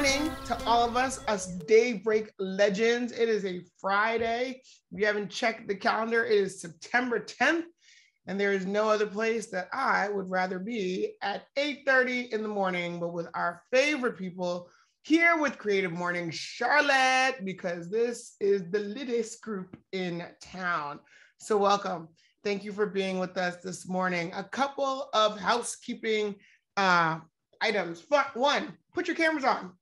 morning to all of us Daybreak legends. It is a Friday. If you haven't checked the calendar, it is September 10th, and there is no other place that I would rather be at 8:30 in the morning, but with our favorite people here with Creative Morning Charlotte, because this is the littest group in town. So welcome. Thank you for being with us this morning. A couple of housekeeping items. One, put your cameras on.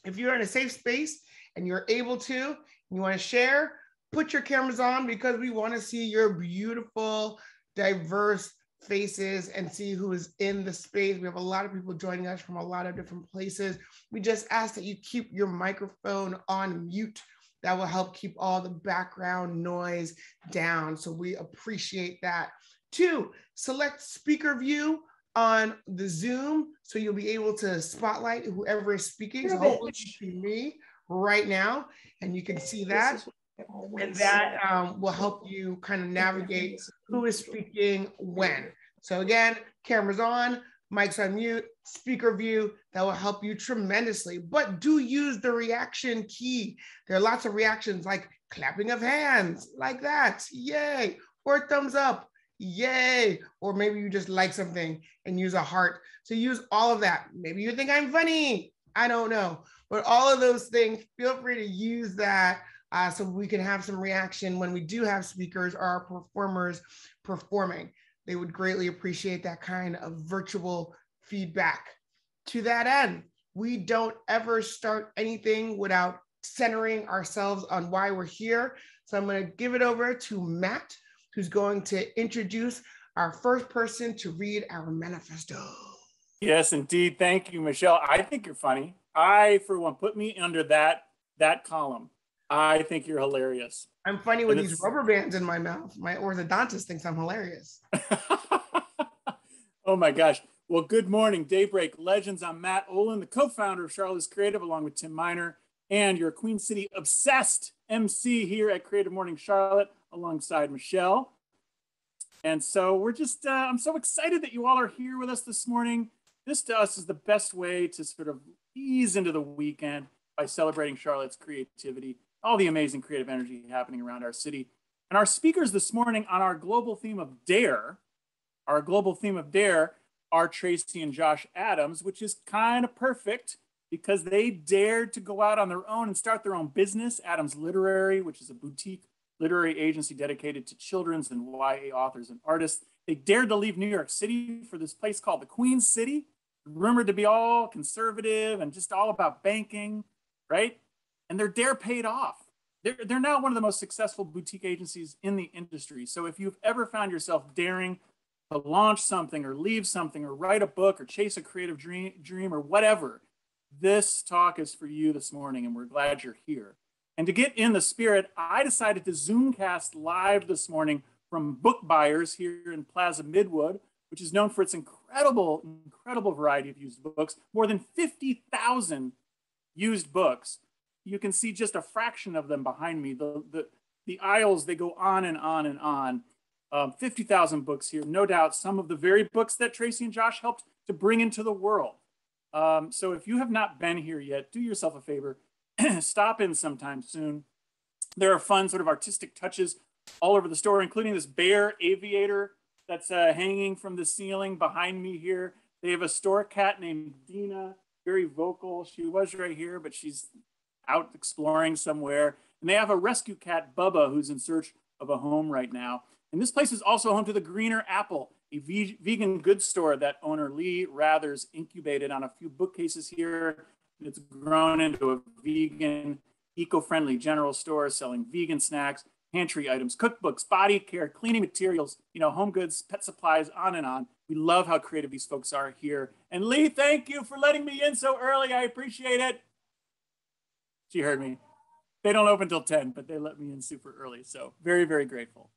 If you're in a safe space and you're able to, you want to share, put your cameras on, because we want to see your beautiful, diverse faces and see who is in the space. We have a lot of people joining us from a lot of different places. We just ask that you keep your microphone on mute. That will help keep all the background noise down. So we appreciate that. Two, select speaker view on the Zoom, so you'll be able to spotlight whoever is speaking. So hopefully you see me right now, and you can see that. And that will help you kind of navigate who is speaking when. So again, cameras on, mics on mute, speaker view. That will help you tremendously. But do use the reaction key. There are lots of reactions, like clapping of hands, like that, yay, or thumbs up, yay, or maybe you just like something and use a heart. So use all of that. Maybe you think I'm funny, I don't know, but all of those things, feel free to use that so we can have some reaction when we do have speakers or our performers performing. They would greatly appreciate that kind of virtual feedback. To that end, we don't ever start anything without centering ourselves on why we're here. So I'm going to give it over to Matt, who's going to introduce our first person to read our manifesto. Yes, indeed. Thank you, Michelle. I think you're funny. I, for one, put me under that column. I think you're hilarious. I'm funny with these rubber bands in my mouth. My orthodontist thinks I'm hilarious. Oh my gosh. Well, good morning, Daybreak Legends. I'm Matt Olin, the co-founder of Charlotte's Creative, along with Tim Miner, and your Queen City obsessed MC here at Creative Morning Charlotte, alongside Michelle. And so we're just, I'm so excited that you all are here with us this morning. This to us is the best way to sort of ease into the weekend by celebrating Charlotte's creativity, all the amazing creative energy happening around our city. And our speakers this morning on our global theme of Dare, are Tracy and Josh Adams, which is kind of perfect because they dared to go out on their own and start their own business, Adams Literary, which is a boutique literary agency dedicated to children's and YA authors and artists. They dared to leave New York City for this place called the Queen City, rumored to be all conservative and just all about banking, right? And their dare paid off. They're now one of the most successful boutique agencies in the industry. So if you've ever found yourself daring to launch something or leave something or write a book or chase a creative dream or whatever, this talk is for you this morning, and we're glad you're here. And to get in the spirit, I decided to Zoomcast live this morning from Book Buyers here in Plaza Midwood, which is known for its incredible variety of used books, more than 50,000 used books. You can see just a fraction of them behind me. The aisles, they go on and on and on. 50,000 books here, no doubt some of the very books that Tracy and Josh helped to bring into the world. So if you have not been here yet, do yourself a favor, stop in sometime soon. There are fun sort of artistic touches all over the store, including this bear aviator that's hanging from the ceiling behind me here. They have a store cat named Dina, very vocal. She was right here, but she's out exploring somewhere. And they have a rescue cat, Bubba, who's in search of a home right now. And this place is also home to the Greener Apple, a vegan goods store that owner Lee Rathers incubated on a few bookcases here. It's grown into a vegan, eco-friendly general store selling vegan snacks, pantry items, cookbooks, body care, cleaning materials, home goods, pet supplies, on and on. We love how creative these folks are here. And Lee, thank you for letting me in so early. I appreciate it. She heard me. They don't open till 10, but they let me in super early. So very, very grateful.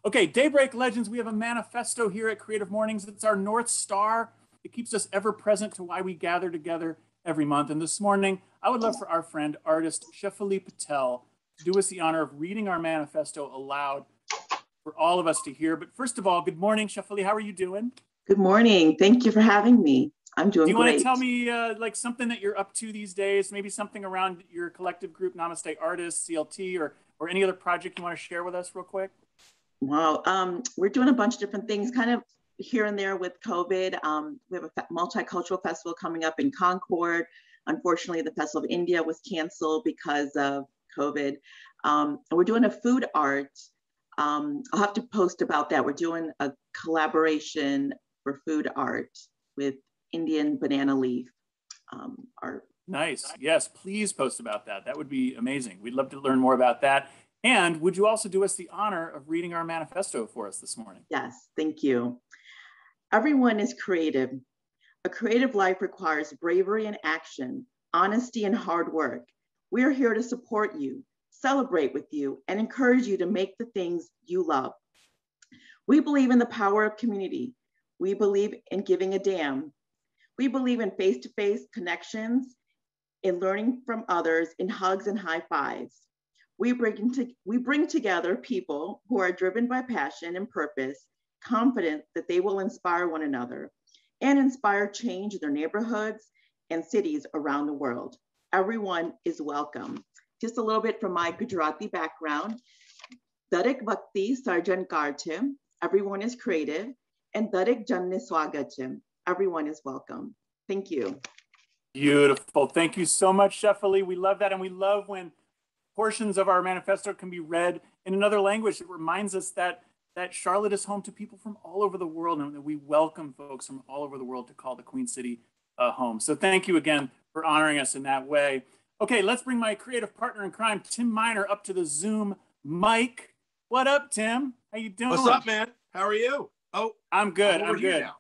Okay, Daybreak Legends, we have a manifesto here at Creative Mornings. It's our North Star. It keeps us ever present to why we gather together every month. And this morning, I would love for our friend, artist Shefali Patel, to do us the honor of reading our manifesto aloud for all of us to hear. But first of all, good morning, Shefali. How are you doing? Good morning. Thank you for having me. I'm doing Do you great. want to tell me like something that you're up to these days? Maybe something around your collective group, Namaste Artists, CLT, or any other project you want to share with us real quick? Wow. We're doing a bunch of different things, kind of here and there with COVID. We have a multicultural festival coming up in Concord. Unfortunately, the Festival of India was canceled because of COVID. We're doing a food art. I'll have to post about that. We're doing a collaboration for food art with Indian banana leaf art. Nice. Yes, please post about that. That would be amazing. We'd love to learn more about that. And would you also do us the honor of reading our manifesto for us this morning? Yes, thank you. Everyone is creative. A creative life requires bravery and action, honesty and hard work. We are here to support you, celebrate with you, and encourage you to make the things you love. We believe in the power of community. We believe in giving a damn. We believe in face-to-face connections, in learning from others, in hugs and high fives. We bring together people who are driven by passion and purpose, confident that they will inspire one another and inspire change in their neighborhoods and cities around the world. Everyone is welcome. Just a little bit from my Gujarati background. Darik Bhakti Sarjan Karche, everyone is creative, and Darik Janne Swagache, everyone is welcome. Thank you. Beautiful. Thank you so much, Shefali. We love that. And we love when portions of our manifesto can be read in another language. It reminds us that Charlotte is home to people from all over the world, and that we welcome folks from all over the world to call the Queen City home. So thank you again for honoring us in that way. Okay, let's bring my creative partner in crime, Tim Miner, up to the Zoom mic. What up, Tim? How you doing? What's up, man? How are you? Oh, I'm good. I'm good. Now.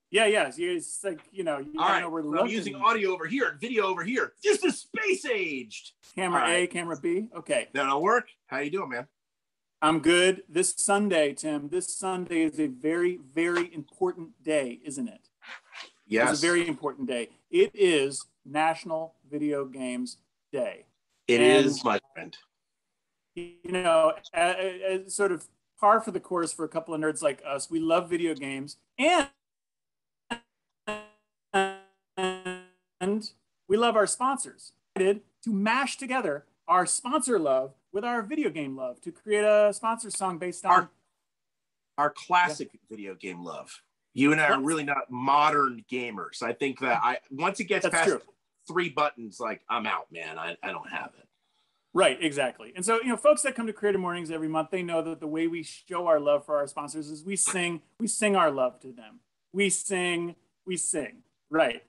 Yeah. It's like, you all right. know, we're I'm using audio over here and video over here. This is space aged. Camera A, camera B. Okay. That'll work. How you doing, man? I'm good. This Sunday, Tim, this Sunday is a very, very important day, isn't it? Yes. It's a very important day. It is National Video Games Day. It is, my friend. You know, as sort of par for the course for a couple of nerds like us, we love video games and we love our sponsors. To mash together our sponsor love with our video game love to create a sponsor song based on our classic video game love. You and I are really not modern gamers. I think that once it gets past 3 buttons, like I'm out, man. I don't have it. Right, exactly. And so, you know, folks that come to Creative Mornings every month, they know that the way we show our love for our sponsors is we sing our love to them. We sing, right.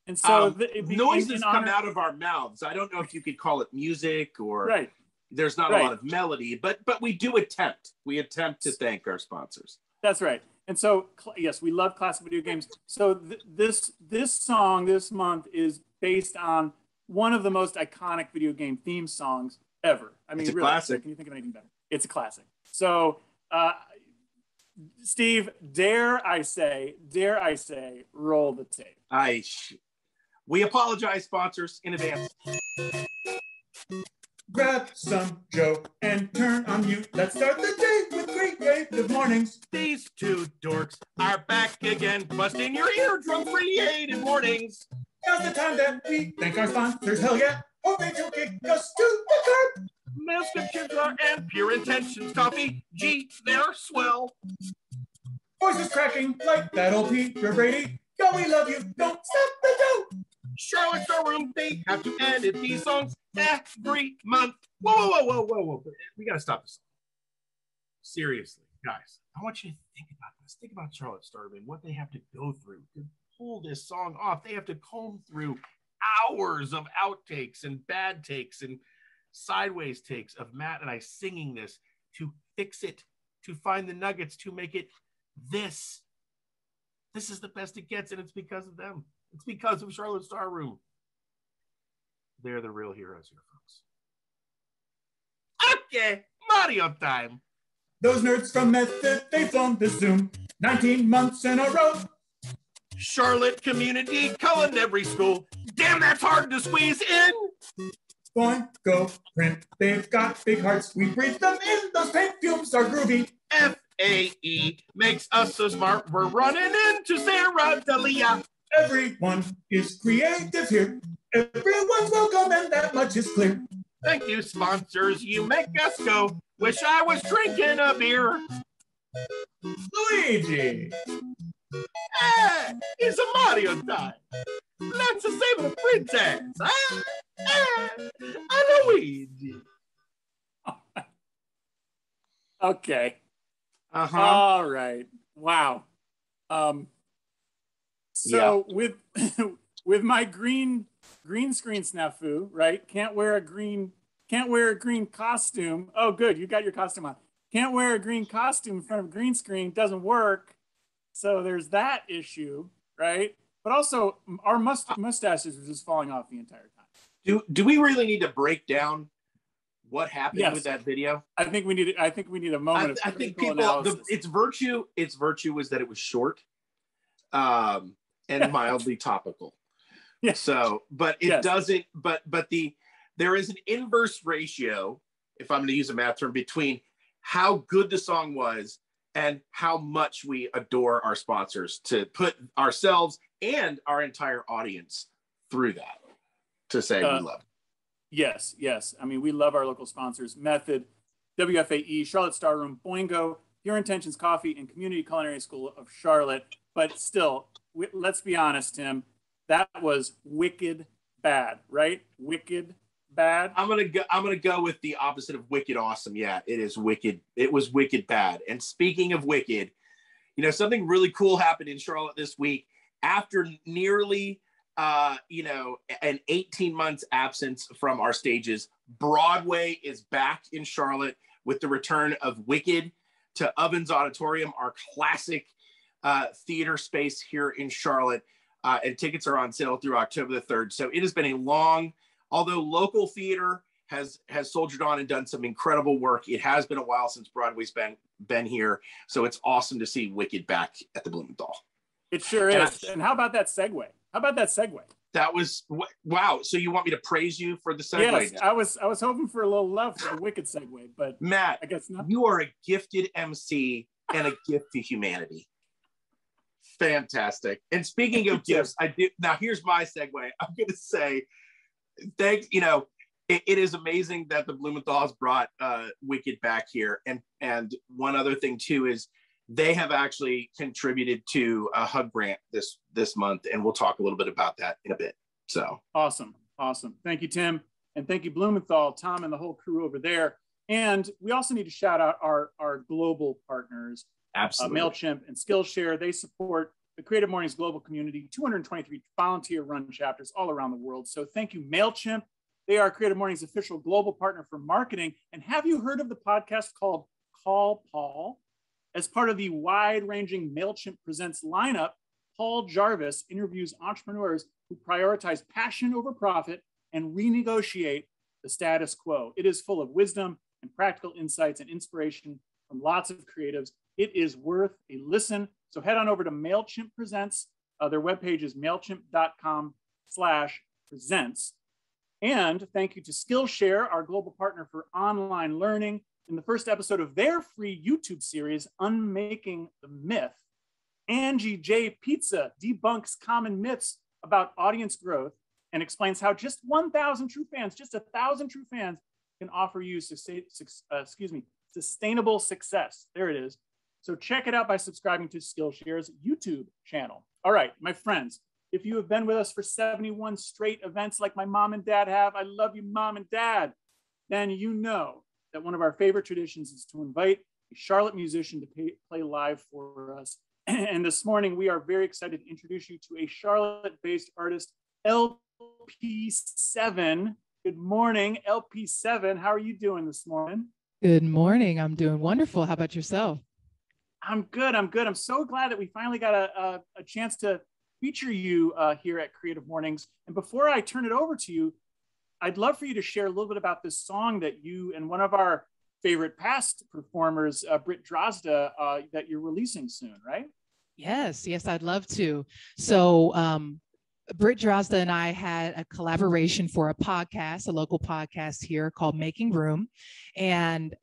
And so noises come out of our mouths. I don't know if you could call it music or there's not a lot of melody, but we do attempt. We attempt to thank our sponsors. That's right. And so, yes, we love classic video games. So this song this month is based on one of the most iconic video game theme songs ever. I mean, it's a really, classic. Can you think of anything better? It's a classic. So, Steve, dare I say, roll the tape. We apologize, sponsors, in advance. Grab some Joe and turn on mute. Let's start the day with great creative mornings. These two dorks are back again, busting your eardrum creative mornings. Now's the time that we thank our sponsors. Hell yeah. Hoping to kick us to the curb. Prescriptions are and pure intentions coffee. Gee, they're swell. Voices cracking like that old Peter Brady. Yo, we love you. Don't stop the dough. Charlotte's Room, they have to edit these songs every month. Whoa. We got to stop this. Seriously, guys, I want you to think about this. Think about Charlotte Starvin, what they have to go through to pull this song off. They have to comb through hours of outtakes and bad takes and sideways takes of Matt and I singing this to fix it, to find the nuggets, to make it this. This is the best it gets, and it's because of them. It's because of Charlotte Star Room. They're the real heroes here, folks. Okay, Mario time. Those nerds from Method, they've flown the Zoom 19 months in a row. Charlotte Community Culinary School. Damn, that's hard to squeeze in. Boing, go, print. They've got big hearts. We breathe them in. Those paint fumes are groovy. WFAE makes us so smart. We're running into Sarah Delia. Everyone is creative here. Everyone's welcome, and that much is clear. Thank you, sponsors. You make us go. Wish I was drinking a beer. Luigi. It's a Mario time. Let's save the princess. Luigi. Okay. Uh-huh. All right. Wow. So with with my green screen snafu, right? Can't wear a green costume. Oh, good. You got your costume on. Can't wear a green costume in front of a green screen. Doesn't work. So there's that issue, right? But also our mustaches are just falling off the entire time. Do we really need to break down what happened with that video? I think we need a moment. I think people. Its virtue was that it was short, and mildly topical. Yeah. So, but it doesn't. But there is an inverse ratio, if I'm going to use a math term, between how good the song was and how much we adore our sponsors to put ourselves and our entire audience through that to say we love it. Yes. I mean, we love our local sponsors: Method, WFAE, Charlotte Star Room, Boingo, Pure Intentions Coffee, and Community Culinary School of Charlotte. But still, let's be honest, Tim, that was wicked bad, right? Wicked bad. I'm gonna go with the opposite of wicked awesome. Yeah, it is wicked. It was wicked bad. And speaking of wicked, something really cool happened in Charlotte this week after nearly an 18 months absence from our stages. Broadway is back in Charlotte with the return of Wicked to Ovens Auditorium, our classic theater space here in Charlotte. And tickets are on sale through October the 3rd. So it has been a long, although local theater has soldiered on and done some incredible work, it has been a while since Broadway's been here. So it's awesome to see Wicked back at the Blumenthal. It sure is. And how about that segue? That was wow. So you want me to praise you for the segue? Yes, now? I was hoping for a little love for the Wicked segue, but Matt, I guess not. You are a gifted MC and a gift to humanity. Fantastic. And speaking of gifts, now here's my segue. I'm going to say, thanks. It is amazing that the Blumenthal has brought Wicked back here. And one other thing too is they have actually contributed to a hug grant this month, and we'll talk a little bit about that in a bit. So awesome. Thank you, Tim, and thank you, Blumenthal, Tom, and the whole crew over there. And we also need to shout out our global partners, absolutely, MailChimp and Skillshare. They support the Creative Mornings global community, 223 volunteer-run chapters all around the world. So thank you, MailChimp. They are Creative Mornings' official global partner for marketing. And have you heard of the podcast called Call Paul? As part of the wide-ranging MailChimp Presents lineup, Paul Jarvis interviews entrepreneurs who prioritize passion over profit and renegotiate the status quo. It is full of wisdom and practical insights and inspiration from lots of creatives. It is worth a listen. So head on over to MailChimp Presents. Their webpage is mailchimp.com/presents. And thank you to Skillshare, our global partner for online learning. In the first episode of their free YouTube series, Unmaking the Myth, Angie J. Pizza debunks common myths about audience growth and explains how just 1,000 true fans, just 1,000 true fans can offer you sustainable success. There it is. So check it out by subscribing to Skillshare's YouTube channel. All right, my friends, if you have been with us for 71 straight events like my mom and dad have, I love you, Mom and Dad, then you know that one of our favorite traditions is to invite a Charlotte musician to play live for us. And this morning, we are very excited to introduce you to a Charlotte-based artist, LP7. Good morning, LP7. How are you doing this morning? Good morning. I'm doing wonderful. How about yourself? I'm good. I'm so glad that we finally got a chance to feature you here at Creative Mornings. And before I turn it over to you, I'd love for you to share a little bit about this song that you and one of our favorite past performers, Britt Drozda, that you're releasing soon, right? Yes, I'd love to. So Britt Drozda and I had a collaboration for a podcast, a local podcast here called Making Room. And,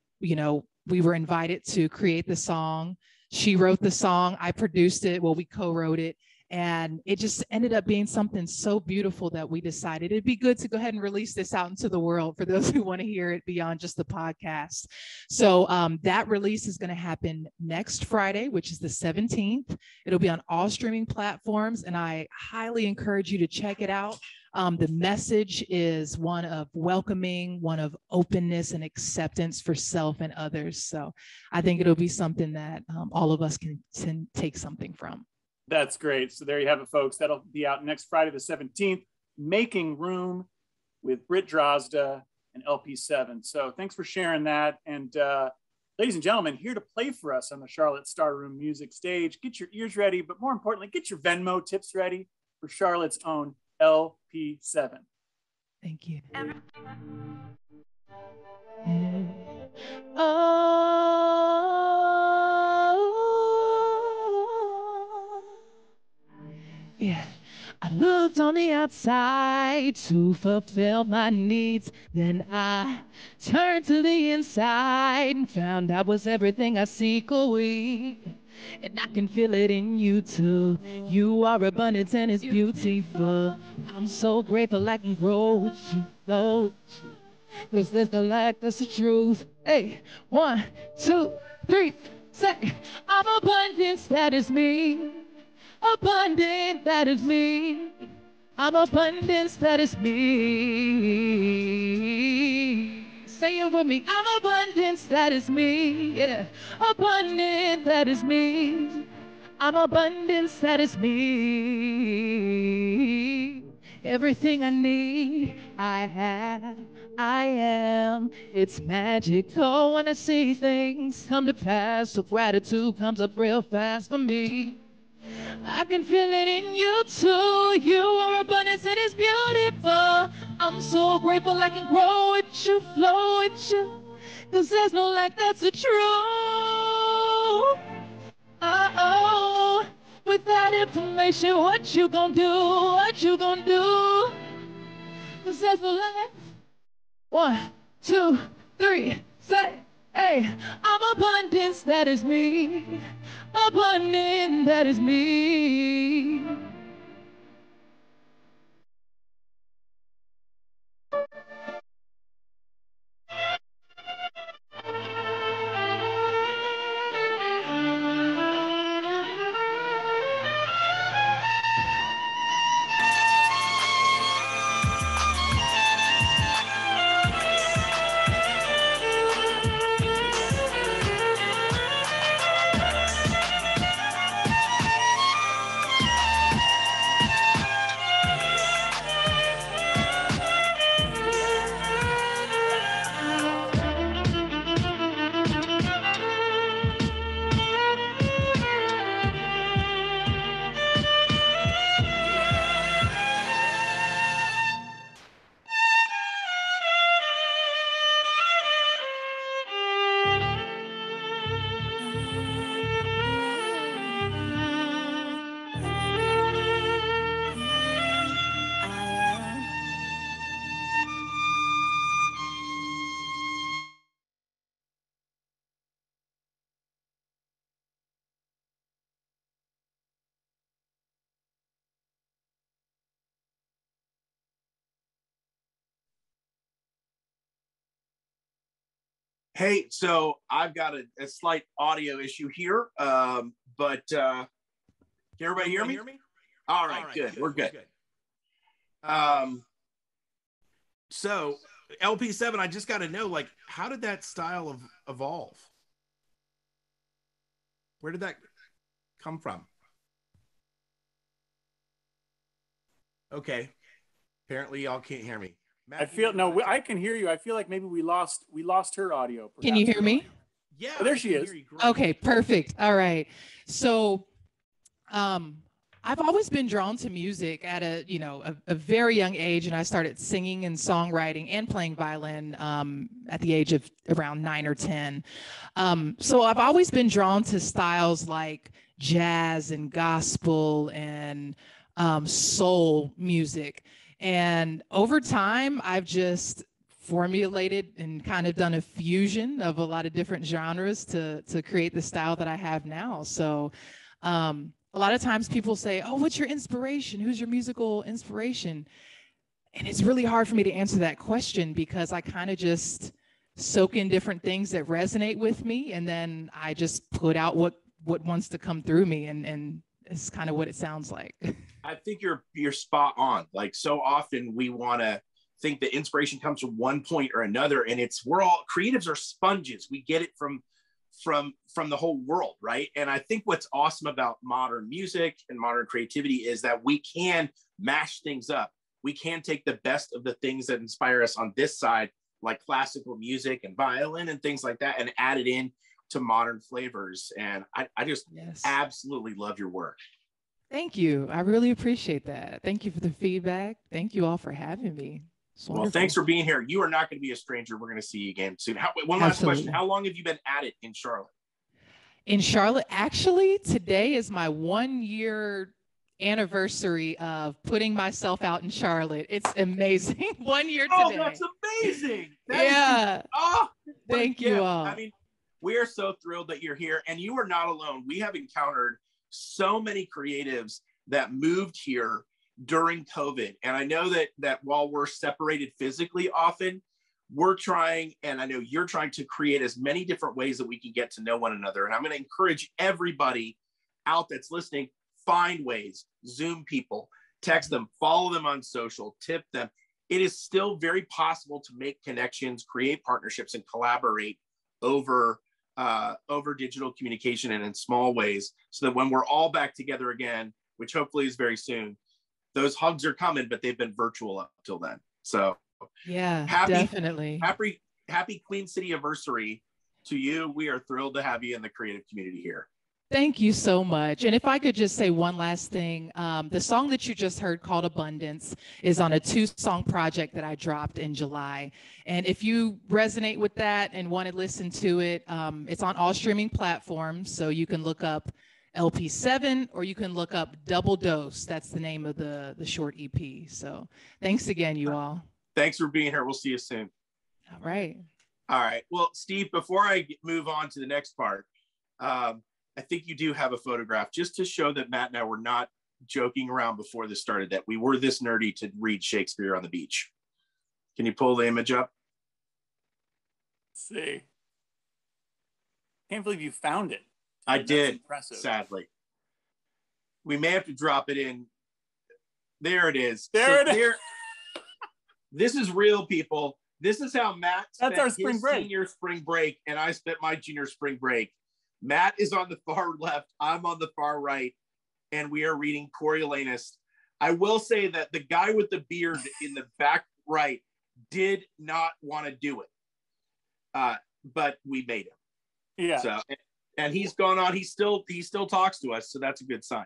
we were invited to create the song. She wrote the song, I produced it, well, we co-wrote it. And it just ended up being something so beautiful that we decided it'd be good to go ahead and release this out into the world for those who want to hear it beyond just the podcast. So that release is going to happen next Friday, which is the 17th. It'll be on all streaming platforms, and I highly encourage you to check it out. The message is one of welcoming, one of openness and acceptance for self and others. So I think it'll be something that all of us can take something from. That's great. So there you have it, folks. That'll be out next Friday, the 17th, Making Room with Britt Drozda and LP7. So thanks for sharing that. And ladies and gentlemen, here to play for us on the Charlotte Star Room music stage. Get your ears ready, but more importantly, get your Venmo tips ready for Charlotte's own LP7. Thank you. Yeah. I looked on the outside to fulfill my needs. Then I turned to the inside and found I was everything I seek or weak. And I can feel it in you too. You are abundance and it's beautiful. I'm so grateful I can grow with you, though. Cause there's no lack, that's the truth. Hey, 1, 2, 3, say, I'm abundance, that is me. Abundant, that is me. I'm abundance, that is me. Say it with me. I'm abundance, that is me. Yeah. Abundant, that is me. I'm abundance, that is me. Everything I need, I have, I am. It's magical when I see things come to pass. So gratitude comes up real fast for me. I can feel it in you too. You are abundance and it's beautiful. I'm so grateful I can grow with you, flow with you. Cause there's no lack, that's the truth. Uh-oh. With that information, what you gonna do? What you gonna do? Cause there's no lack. 1, 2, 3, say, hey, I'm abundance, that is me. Abundant, that is me. Hey, so I've got a slight audio issue here, but can everybody hear me? All right, good. We're good. So LP7, I just got to know, like, how did that style evolve? Where did that come from? Okay. Apparently y'all can't hear me. I feel no, I can hear you. I feel like maybe we lost her audio. Can you hear me? Yeah. Oh, there she is. Okay, perfect. All right. So I've always been drawn to music at a very young age, and I started singing and songwriting and playing violin at the age of around 9 or 10. So I've always been drawn to styles like jazz and gospel and soul music. And over time, I've just formulated and kind of done a fusion of a lot of different genres to create the style that I have now. So a lot of times people say, oh, what's your inspiration? Who's your musical inspiration? And it's really hard for me to answer that question because I kind of just soak in different things that resonate with me. And then I just put out what wants to come through me. And it's kind of what it sounds like. I think you're spot on. Like, so often we want to think that inspiration comes from one point or another, and we're all creatives are sponges. We get it from the whole world, right? And I think what's awesome about modern music and modern creativity is that we can mash things up. We can take the best of the things that inspire us on this side, like classical music and violin and things like that, and add it in to modern flavors. And I just absolutely love your work. Thank you. I really appreciate that. Thank you for the feedback. Thank you all for having me. Well, thanks for being here. You are not going to be a stranger. We're going to see you again soon. One last question. How long have you been at it in Charlotte? In Charlotte, actually, today is my 1 year anniversary of putting myself out in Charlotte. It's amazing. 1 year today. Oh, that's amazing. Thank you all. I mean, we are so thrilled that you're here, and you are not alone. We have encountered so many creatives that moved here during COVID. And I know that while we're separated physically often, we're trying, and I know you're trying to create as many different ways that we can get to know one another. And I'm going to encourage everybody out that's listening, find ways, Zoom people, text them, follow them on social, tip them. It is still very possible to make connections, create partnerships, and collaborate over digital communication and in small ways, so that when we're all back together again, which hopefully is very soon, those hugs are coming, but they've been virtual up till then. So definitely. Happy Queen City anniversary to you. We are thrilled to have you in the creative community here. Thank you so much. And if I could just say one last thing, the song that you just heard called Abundance is on a 2-song project that I dropped in July. And if you resonate with that and want to listen to it, it's on all streaming platforms. So you can look up LP7 or you can look up Double Dose. That's the name of the short EP. So thanks again, you all. Thanks for being here. We'll see you soon. All right. All right. Well, Steve, before I move on to the next part, I think you do have a photograph just to show that Matt and I were not joking around before this started, that we were this nerdy to read Shakespeare on the beach. Can you pull the image up? Let's see. Can't believe you found it. I did, sadly. We may have to drop it in. There it is. There it is. This is real, people. This is how Matt spent That's our spring break. Senior spring break, and I spent my junior spring break. Matt is on the far left, I'm on the far right, and we are reading Coriolanus. I will say that the guy with the beard in the back right did not want to do it, but we made him. Yeah. So, and he's gone on. He still talks to us, so that's a good sign.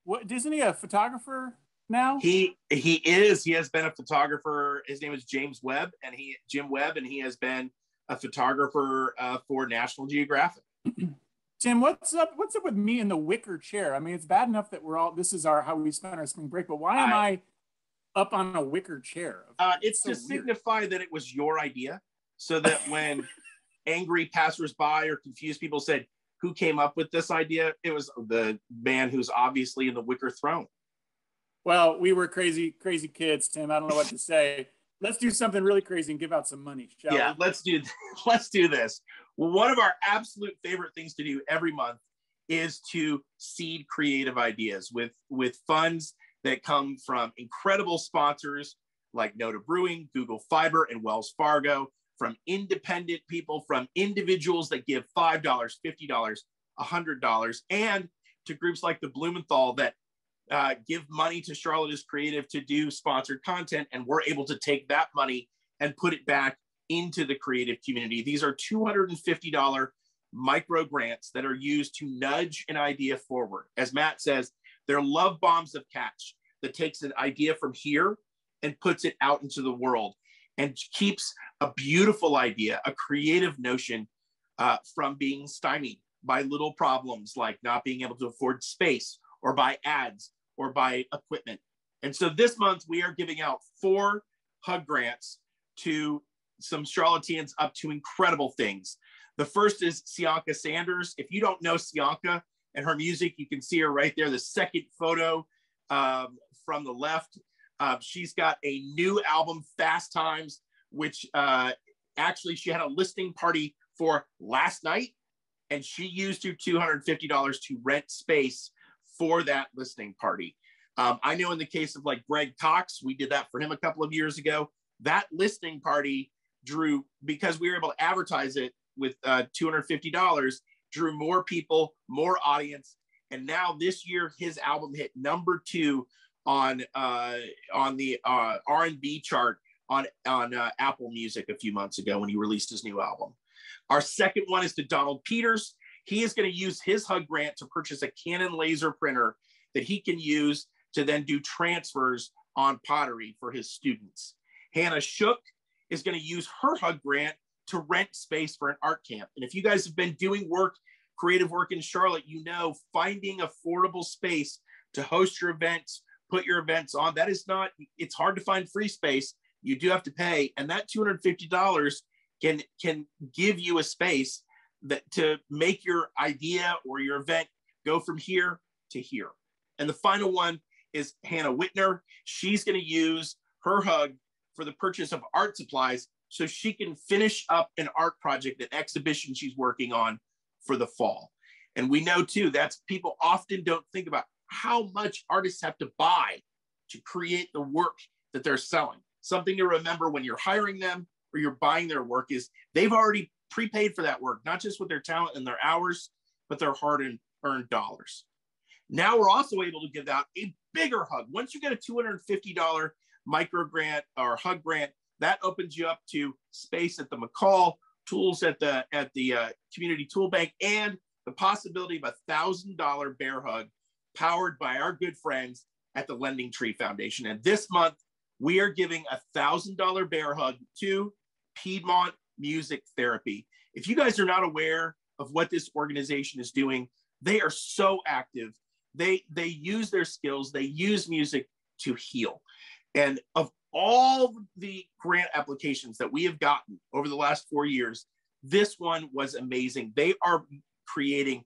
What, isn't he a photographer now? He is. He has been a photographer. His name is Jim Webb, and he has been a photographer for National Geographic. Tim, what's up with me in the wicker chair? I mean, it's bad enough that this is how we spent our spring break, but why am I up on a wicker chair? It's so to signify that it was your idea, so that when angry passersby or confused people said, who came up with this idea? It was the man who's obviously in the wicker throne. Well, we were crazy kids, Tim. I don't know what to say. Let's do something really crazy and give out some money, shall we? let's do this. Well, one of our absolute favorite things to do every month is to seed creative ideas with funds that come from incredible sponsors like Noda Brewing, Google Fiber, and Wells Fargo, from independent people, from individuals that give $5, $50, $100, and to groups like the Blumenthal that give money to Charlotte is Creative to do sponsored content, and we're able to take that money and put it back into the creative community. These are $250 micro grants that are used to nudge an idea forward. As Matt says, they're love bombs of cash that takes an idea from here and puts it out into the world and keeps a beautiful idea, a creative notion from being stymied by little problems like not being able to afford space or buy ads or buy equipment. And so this month we are giving out 4 hug grants to some Charlotteans up to incredible things. The first is Cianca Sanders. If you don't know Cianca and her music, you can see her right there. The second photo from the left, she's got a new album, Fast Times, which actually she had a listening party for last night, and she used her $250 to rent space for that listening party. I know in the case of like Greg Cox, we did that for him a couple of years ago. That listening party drew, because we were able to advertise it with $250, drew more people, more audience. And now this year, his album hit #2 on the R&B chart on Apple Music a few months ago when he released his new album. Our second one is to Donald Peters. He is going to use his HUD grant to purchase a Canon laser printer that he can use to then do transfers on pottery for his students. Hannah Shook is going to use her HUD grant to rent space for an art camp. And if you guys have been doing work, creative work in Charlotte, you know finding affordable space to host your events, put your events on, that is not, it's hard to find free space. You do have to pay. And that $250 can give you a space that to make your idea or your event go from here to here. And the final one is Hannah Whitner. She's going to use her HUD for the purchase of art supplies so she can finish up an art project, an exhibition she's working on for the fall. And we know too, that's people often don't think about how much artists have to buy to create the work that they're selling. Something to remember when you're hiring them or you're buying their work is they've already prepaid for that work, not just with their talent and their hours, but their hard-earned dollars. Now we're also able to give out a bigger HUD. Once you get a $250 micro grant or HUD grant, that opens you up to space at the McCall, tools at the Community Tool Bank, and the possibility of a $1,000 bear hug powered by our good friends at the Lending Tree Foundation. And this month, we are giving a $1,000 bear hug to Piedmont Music Therapy. If you guys are not aware of what this organization is doing, they are so active. They use their skills, they use music to heal. And of all the grant applications that we have gotten over the last 4 years, this one was amazing. They are creating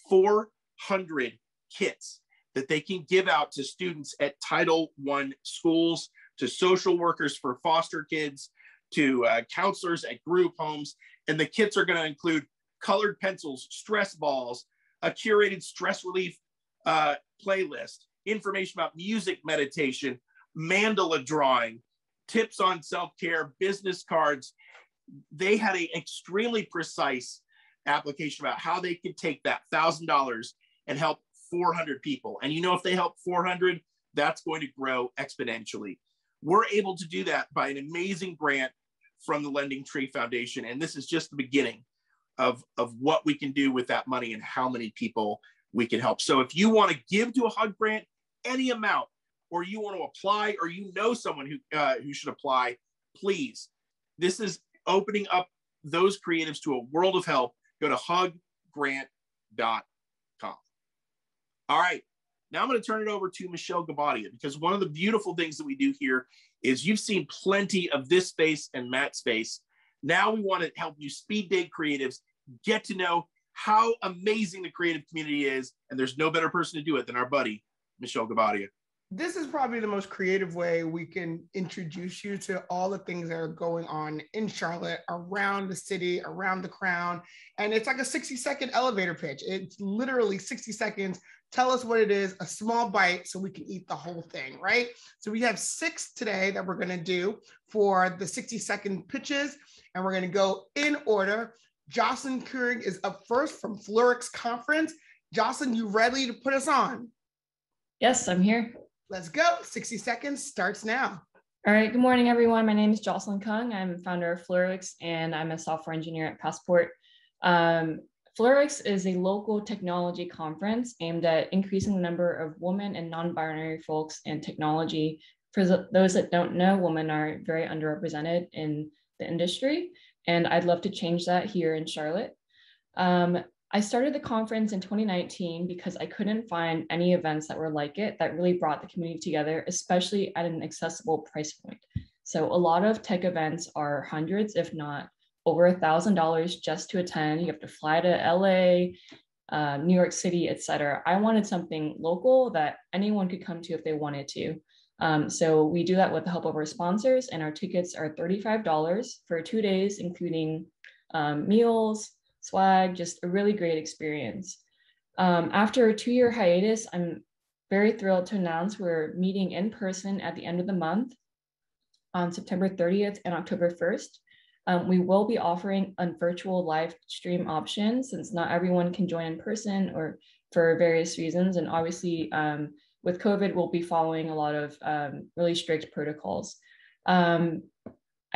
400 kits that they can give out to students at Title I schools, to social workers for foster kids, to counselors at group homes. And the kits are going to include colored pencils, stress balls, a curated stress relief playlist, information about music meditation, mandala drawing, tips on self-care, business cards. They had an extremely precise application about how they could take that $1,000 and help 400 people. And you know, if they help 400, that's going to grow exponentially. We're able to do that by an amazing grant from the Lending Tree Foundation. And this is just the beginning of what we can do with that money and how many people we can help. So if you want to give to a HUD grant, any amount, or you want to apply, or you know someone who should apply, please. This is opening up those creatives to a world of help. Go to huggrant.com. All right, now I'm going to turn it over to Michelle Gabadia, because one of the beautiful things that we do here is you've seen plenty of this space and Matt's space. Now we want to help you speed date creatives, get to know how amazing the creative community is, and there's no better person to do it than our buddy, Michelle Gabadia. This is probably the most creative way we can introduce you to all the things that are going on in Charlotte, around the city, around the Crown. And it's like a 60-second elevator pitch. It's literally 60 seconds. Tell us what it is, a small bite, so we can eat the whole thing, right? So we have 6 today that we're going to do for the 60-second pitches, and we're going to go in order. Jocelyn Keurig is up first from Flurix Conference. Jocelyn, you ready to put us on? Yes, I'm here. Let's go. 60 seconds starts now. All right. Good morning, everyone. My name is Jocelyn Kung. I'm founder of Flurix, and I'm a software engineer at Passport. Flurix is a local technology conference aimed at increasing the number of women and non-binary folks in technology. For those that don't know, women are very underrepresented in the industry, and I'd love to change that here in Charlotte. I started the conference in 2019 because I couldn't find any events that were like it that really brought the community together, especially at an accessible price point. So a lot of tech events are hundreds, if not over $1,000 just to attend. You have to fly to LA, New York City, etc. I wanted something local that anyone could come to if they wanted to. So we do that with the help of our sponsors, and our tickets are $35 for 2 days, including meals, swag, just a really great experience. After a 2-year hiatus, I'm very thrilled to announce we're meeting in person at the end of the month on September 30th and October 1st. We will be offering a virtual live stream option since not everyone can join in person or for various reasons. And obviously with COVID, we'll be following a lot of really strict protocols. I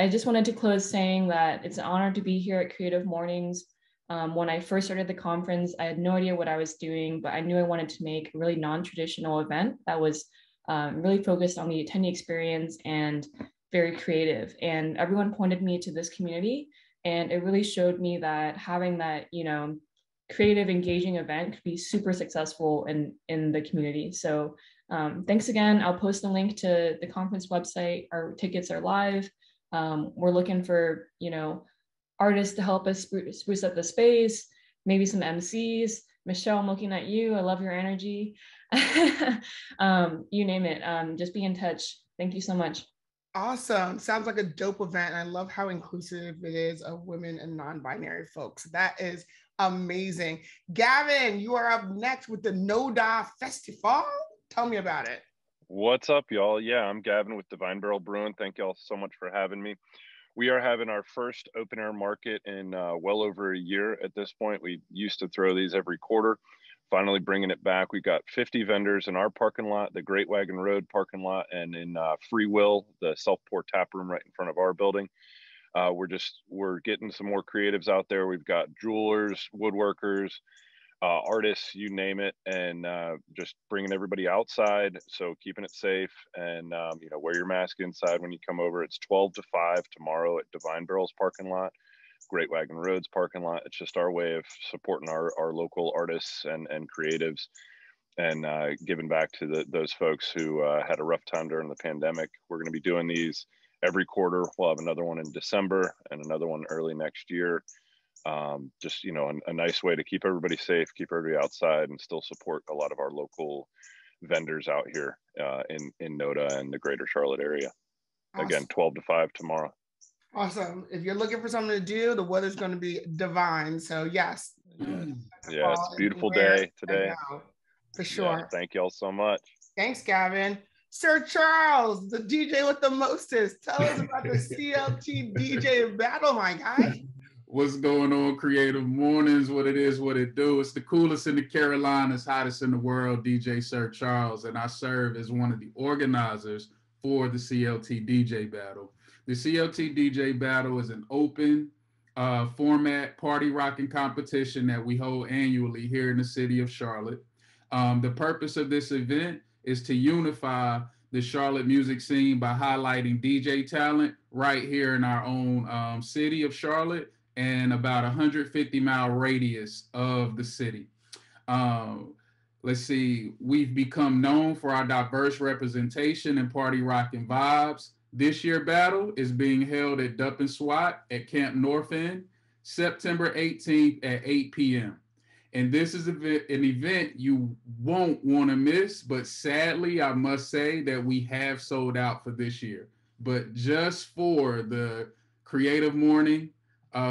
just wanted to close saying that it's an honor to be here at Creative Mornings. When I first started the conference, I had no idea what I was doing, but I knew I wanted to make a really non-traditional event that was really focused on the attendee experience and very creative. And everyone pointed me to this community, and it really showed me that having that, creative, engaging event could be super successful in the community. So thanks again. I'll post a link to the conference website. Our tickets are live. We're looking for, artists to help us spruce up the space, maybe some MCs. Michelle, I'm looking at you. I love your energy. You name it. Just be in touch. Thank you so much. Awesome. Sounds like a dope event. And I love how inclusive it is of women and non-binary folks. That is amazing. Gavin, you are up next with the NODA Festival. Tell me about it. What's up, y'all? Yeah, I'm Gavin with Divine Barrel Brewing. Thank y'all so much for having me. We are having our first open air market in well over a year at this point. We used to throw these every quarter. Finally bringing it back. We've got 50 vendors in our parking lot, the Great Wagon Road parking lot, and in Free Will, the self-pour tap room right in front of our building. We're getting some more creatives out there. We've got jewelers, woodworkers, artists, you name it, and just bringing everybody outside. So keeping it safe, and wear your mask inside when you come over. It's 12 to 5 tomorrow at Divine Barrels parking lot, Great Wagon Roads parking lot. It's just our way of supporting our local artists and creatives, and giving back to those folks who had a rough time during the pandemic. We're going to be doing these every quarter. We'll have another one in December and another one early next year. Just a nice way to keep everybody safe, keep everybody outside, and still support a lot of our local vendors out here in NODA and the greater Charlotte area. Awesome. Again, 12 to 5 tomorrow. Awesome. If you're looking for something to do, the weather's going to be divine. So yes. Yeah, it's a beautiful day today. For sure. Yeah, thank y'all so much. Thanks, Gavin. Sir Charles, the DJ with the mostest. Tell us about the CLT DJ battle, my guy. What's going on, Creative Mornings? What it is, what it do. It's the coolest in the Carolinas, hottest in the world, DJ Sir Charles, and I serve as one of the organizers for the CLT DJ battle. The CLT DJ battle is an open format party rocking competition that we hold annually here in the city of Charlotte. The purpose of this event is to unify the Charlotte music scene by highlighting DJ talent right here in our own city of Charlotte and about 150-mile radius of the city. Let's see, we've become known for our diverse representation and party rocking vibes. This year's battle is being held at Dup and Swat at Camp North End, September 18th at 8 p.m. And this is an event you won't want to miss, but sadly, I must say that we have sold out for this year. But just for the Creative Morning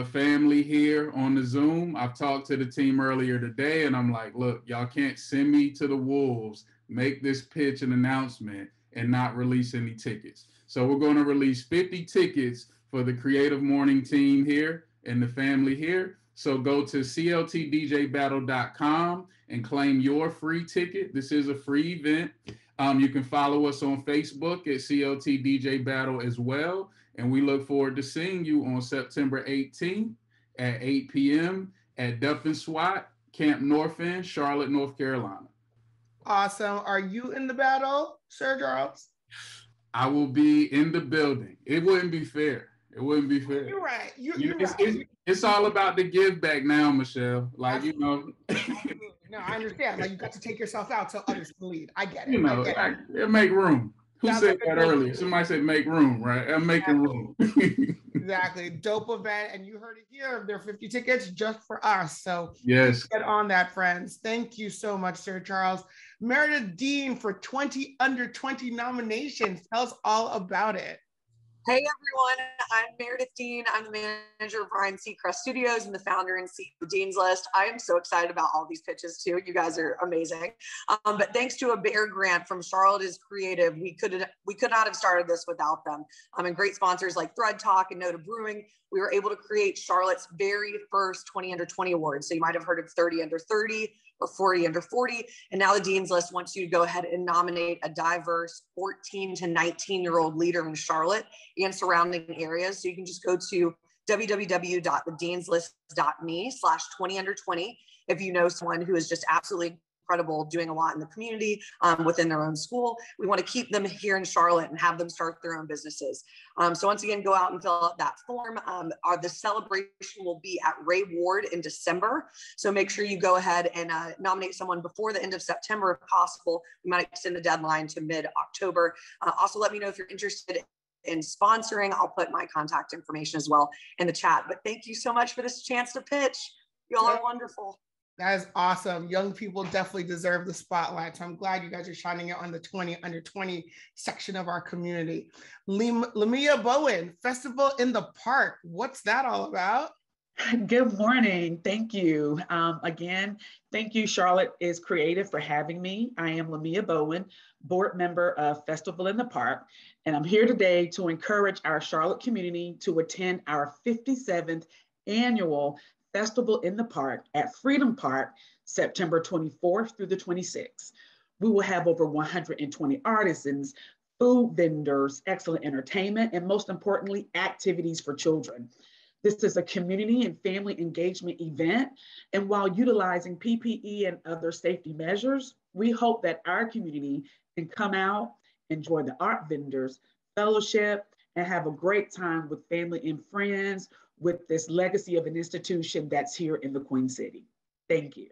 family here on the Zoom, I've talked to the team earlier today, and I'm like, look, y'all can't send me to the wolves, make this pitch an announcement, and not release any tickets. So we're going to release 50 tickets for the Creative Morning team here and the family here. So go to cltdjbattle.com and claim your free ticket. This is a free event. You can follow us on Facebook at CLT DJ Battle as well. And we look forward to seeing you on September 18th at 8 p.m. at Dup and Swat, Camp North End, Charlotte, North Carolina. Awesome. Are you in the battle, Sir Charles? I will be in the building. It wouldn't be fair. It wouldn't be fair. You're right. It's all about the give back now, Michelle. Like, No, I understand. Like, you got to take yourself out so others can lead. I get it. It make room. Who said that earlier? Somebody said make room, right? I'm making room. Exactly. Dope event. And you heard it here. There are 50 tickets just for us. So yes, get on that, friends. Thank you so much, Sir Charles. Meredith Dean for 20 Under 20 nominations. Tell us all about it. Hey everyone, I'm Meredith Dean. I'm the manager of Ryan Seacrest Studios and the founder and CEO of Dean's List. I am so excited about all these pitches too. You guys are amazing. But thanks to a Bear grant from Charlotte is Creative, we could not have started this without them. And great sponsors like Thread Talk and Noda Brewing. We were able to create Charlotte's very first 20 Under 20 award. So you might have heard of 30 Under 30 or 40 Under 40. And now the Dean's List wants you to go ahead and nominate a diverse 14 to 19-year-old leader in Charlotte and surrounding areas. So you can just go to www.thedeanslist.me/20under20 if you know someone who is just absolutely incredible, doing a lot in the community within their own school. We want to keep them here in Charlotte and have them start their own businesses. So once again, go out and fill out that form. The celebration will be at Ray Ward in December. So make sure you go ahead and nominate someone before the end of September if possible. We might extend the deadline to mid-October. Also, let me know if you're interested in sponsoring. I'll put my contact information as well in the chat. But thank you so much for this chance to pitch. Y'all are wonderful. That is awesome. Young people definitely deserve the spotlight. So I'm glad you guys are shining it on the 20 Under 20 section of our community. Lamia Bowen, Festival in the Park. What's that all about? Good morning. Thank you. Again, thank you, Charlotte is Creative, for having me. I am Lamia Bowen, board member of Festival in the Park, and I'm here today to encourage our Charlotte community to attend our 57th annual Festival in the Park at Freedom Park, September 24th through the 26th. We will have over 120 artisans, food vendors, excellent entertainment, and most importantly, activities for children. This is a community and family engagement event, and while utilizing PPE and other safety measures, we hope that our community can come out, enjoy the art vendors, fellowship, and have a great time with family and friends with this legacy of an institution that's here in the Queen City. Thank you.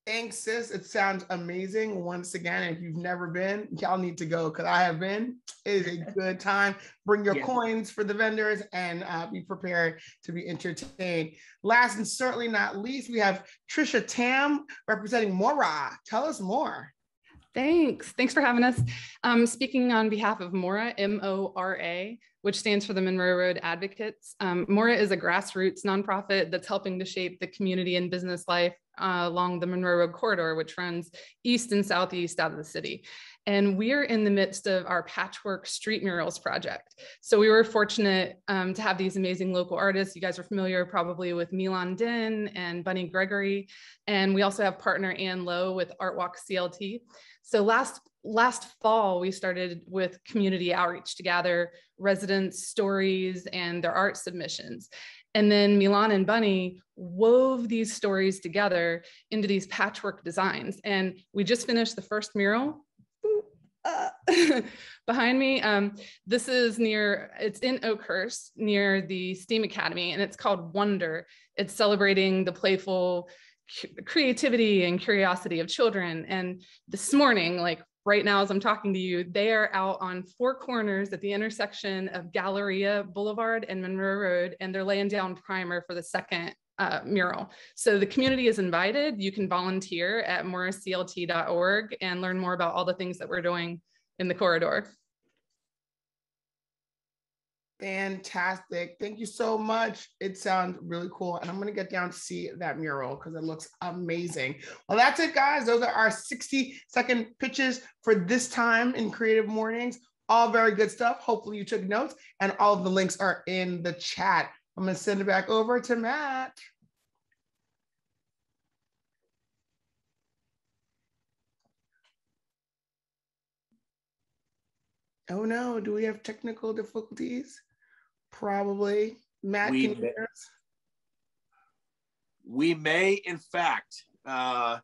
Thanks, sis. It sounds amazing. Once again, if you've never been, y'all need to go because I have been. It is a good time. Bring your coins for the vendors and be prepared to be entertained. Last and certainly not least, we have Trisha Tam representing Mora. Tell us more. Thanks for having us. Speaking on behalf of Mora, M-O-R-A, which stands for the Monroe Road Advocates. Mora is a grassroots nonprofit that's helping to shape the community and business life along the Monroe Road corridor, which runs east and southeast out of the city. And we're in the midst of our Patchwork Street Murals project. So we were fortunate to have these amazing local artists. You guys are familiar probably with Milan Din and Bunny Gregory. And we also have partner Ann Lowe with Art Walk CLT. So last fall, we started with community outreach to gather residents' stories and their art submissions. And then Milan and Bunny wove these stories together into these patchwork designs. And we just finished the first mural behind me. This is it's in Oakhurst near the STEAM Academy, and it's called Wonder. It's celebrating the playful creativity and curiosity of children. And this morning, like right now as I'm talking to you, they are out on 4 corners at the intersection of Galleria Boulevard and Monroe Road, and they're laying down primer for the second mural. So the community is invited. You can volunteer at morrisclt.org and learn more about all the things that we're doing in the corridor. Fantastic. Thank you so much. It sounds really cool. And I'm going to get down to see that mural because it looks amazing. Well, that's it, guys. Those are our 60-second pitches for this time in Creative Mornings. All very good stuff. Hopefully you took notes, and all of the links are in the chat. I'm going to send it back over to Matt. Oh no, do we have technical difficulties? Probably. Matt, can you hear us? We may, in fact. I've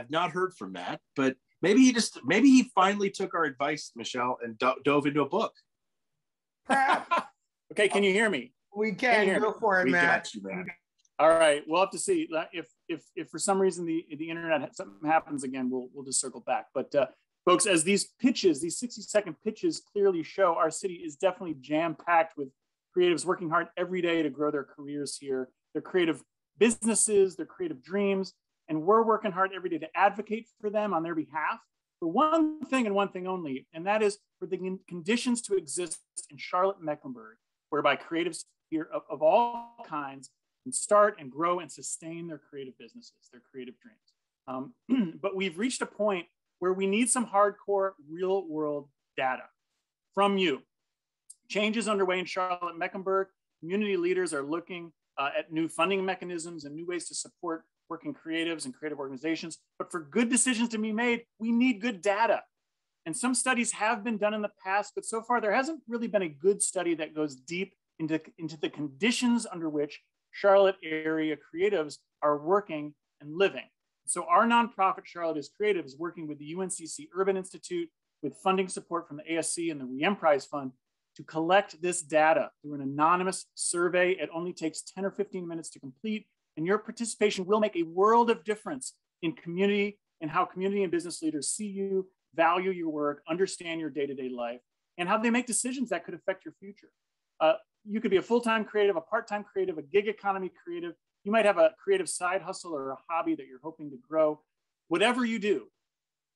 not heard from Matt, but maybe he finally took our advice, Michelle, and dove into a book. Okay, can you hear me? We can. Go for it, Matt. Got you, Matt. All right, we'll have to see. If for some reason the internet something happens again, we'll just circle back. But Folks, as these pitches, these 60-second pitches clearly show, our city is definitely jam-packed with creatives working hard every day to grow their careers here, their creative businesses, their creative dreams, and we're working hard every day to advocate for them on their behalf for one thing and one thing only, and that is for the conditions to exist in Charlotte-Mecklenburg, whereby creatives here of all kinds can start and grow and sustain their creative businesses, their creative dreams. But we've reached a point where we need some hardcore real world data from you. Change is underway in Charlotte-Mecklenburg. Community leaders are looking at new funding mechanisms and new ways to support working creatives and creative organizations. But for good decisions to be made, we need good data. And some studies have been done in the past, but so far there hasn't really been a good study that goes deep into the conditions under which Charlotte area creatives are working and living. So our nonprofit, Charlotte is Creative, is working with the UNCC Urban Institute with funding support from the ASC and the Reemprise Fund to collect this data through an anonymous survey. It only takes 10 or 15 minutes to complete, and your participation will make a world of difference in community and how community and business leaders see you, value your work, understand your day-to-day life, and how they make decisions that could affect your future. You could be a full-time creative, a part-time creative, a gig economy creative. You might have a creative side hustle or a hobby that you're hoping to grow. Whatever you do,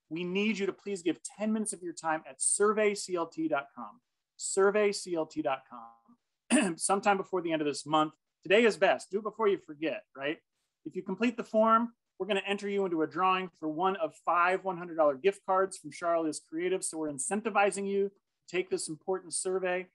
we need you to please give 10 minutes of your time at surveyclt.com. surveyclt.com sometime before the end of this month. Today is best. Do it before you forget, right? If you complete the form, we're going to enter you into a drawing for one of 5 $100 gift cards from Charlotte is Creative. So we're incentivizing you to take this important survey.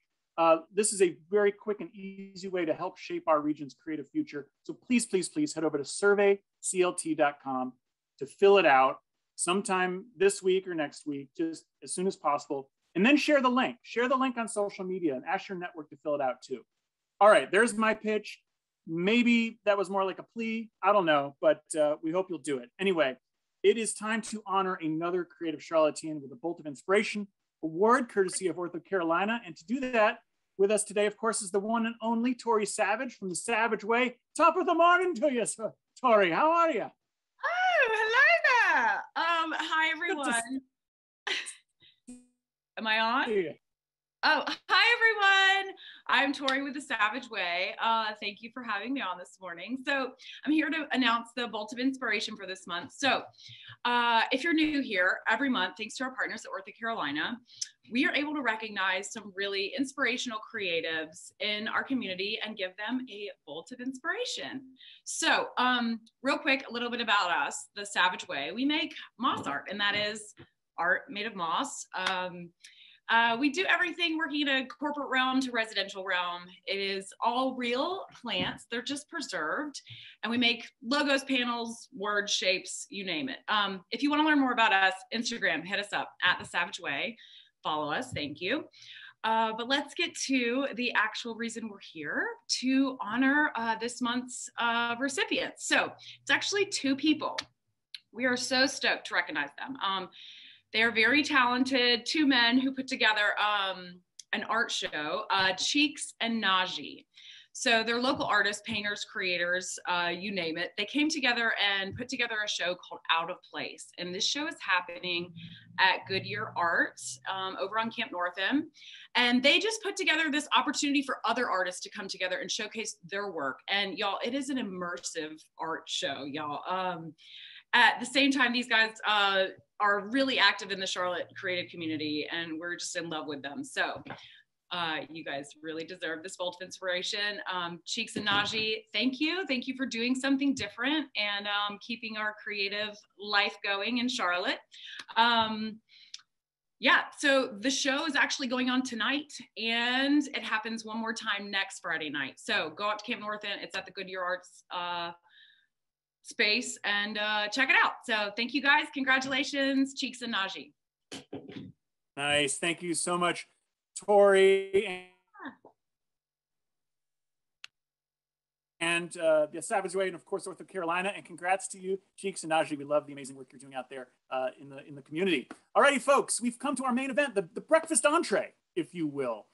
This is a very quick and easy way to help shape our region's creative future. So please, please, please head over to surveyclt.com to fill it out sometime this week or next week, just as soon as possible. And then share the link. Share the link on social media and ask your network to fill it out too. All right, there's my pitch. Maybe that was more like a plea. I don't know, but we hope you'll do it. Anyway, it is time to honor another creative Charlottean with a Bolt of Inspiration award, courtesy of OrthoCarolina. And to do that with us today, of course, is the one and only Tori Savage from the Savage Way. Top of the morning to you, Tori. How are you? Oh, hello there. Hi, everyone. Am I on? Yeah. Oh, hi, everyone. I'm Tori with the Savage Way. Thank you for having me on this morning. So I'm here to announce the Bolt of Inspiration for this month. So if you're new here, every month, thanks to our partners at OrthoCarolina, we are able to recognize some really inspirational creatives in our community and give them a Bolt of Inspiration. So real quick, a little bit about us, the Savage Way. We make moss art, and that is art made of moss. We do everything working in a corporate realm to residential realm. It is all real plants. They're just preserved. And we make logos, panels, words, shapes, you name it. If you want to learn more about us, Instagram, hit us up at The Savage Way. Follow us. Thank you. But let's get to the actual reason we're here, to honor this month's recipients. So it's actually 2 people. We are so stoked to recognize them. They are very talented, 2 men who put together an art show, Cheeks and Najee. So they're local artists, painters, creators, you name it. They came together and put together a show called Out of Place. And this show is happening at Goodyear Arts over on Camp Northam. And they just put together this opportunity for other artists to come together and showcase their work. And y'all, it is an immersive art show, y'all. At the same time, these guys are really active in the Charlotte creative community, and we're just in love with them. So you guys really deserve this Bolt of Inspiration. Cheeks and Najee, thank you. Thank you for doing something different and keeping our creative life going in Charlotte. Yeah, so the show is actually going on tonight, and it happens one more time next Friday night. So go out to Camp Northam. It's at the Goodyear Arts space, and check it out. So thank you guys. Congratulations, Cheeks and Najee. Nice. Thank you so much, Tori. And the Savage Way, and of course, OrthoCarolina. And congrats to you, Cheeks and Najee. We love the amazing work you're doing out there in the community. Alrighty, folks, we've come to our main event, the breakfast entree, if you will.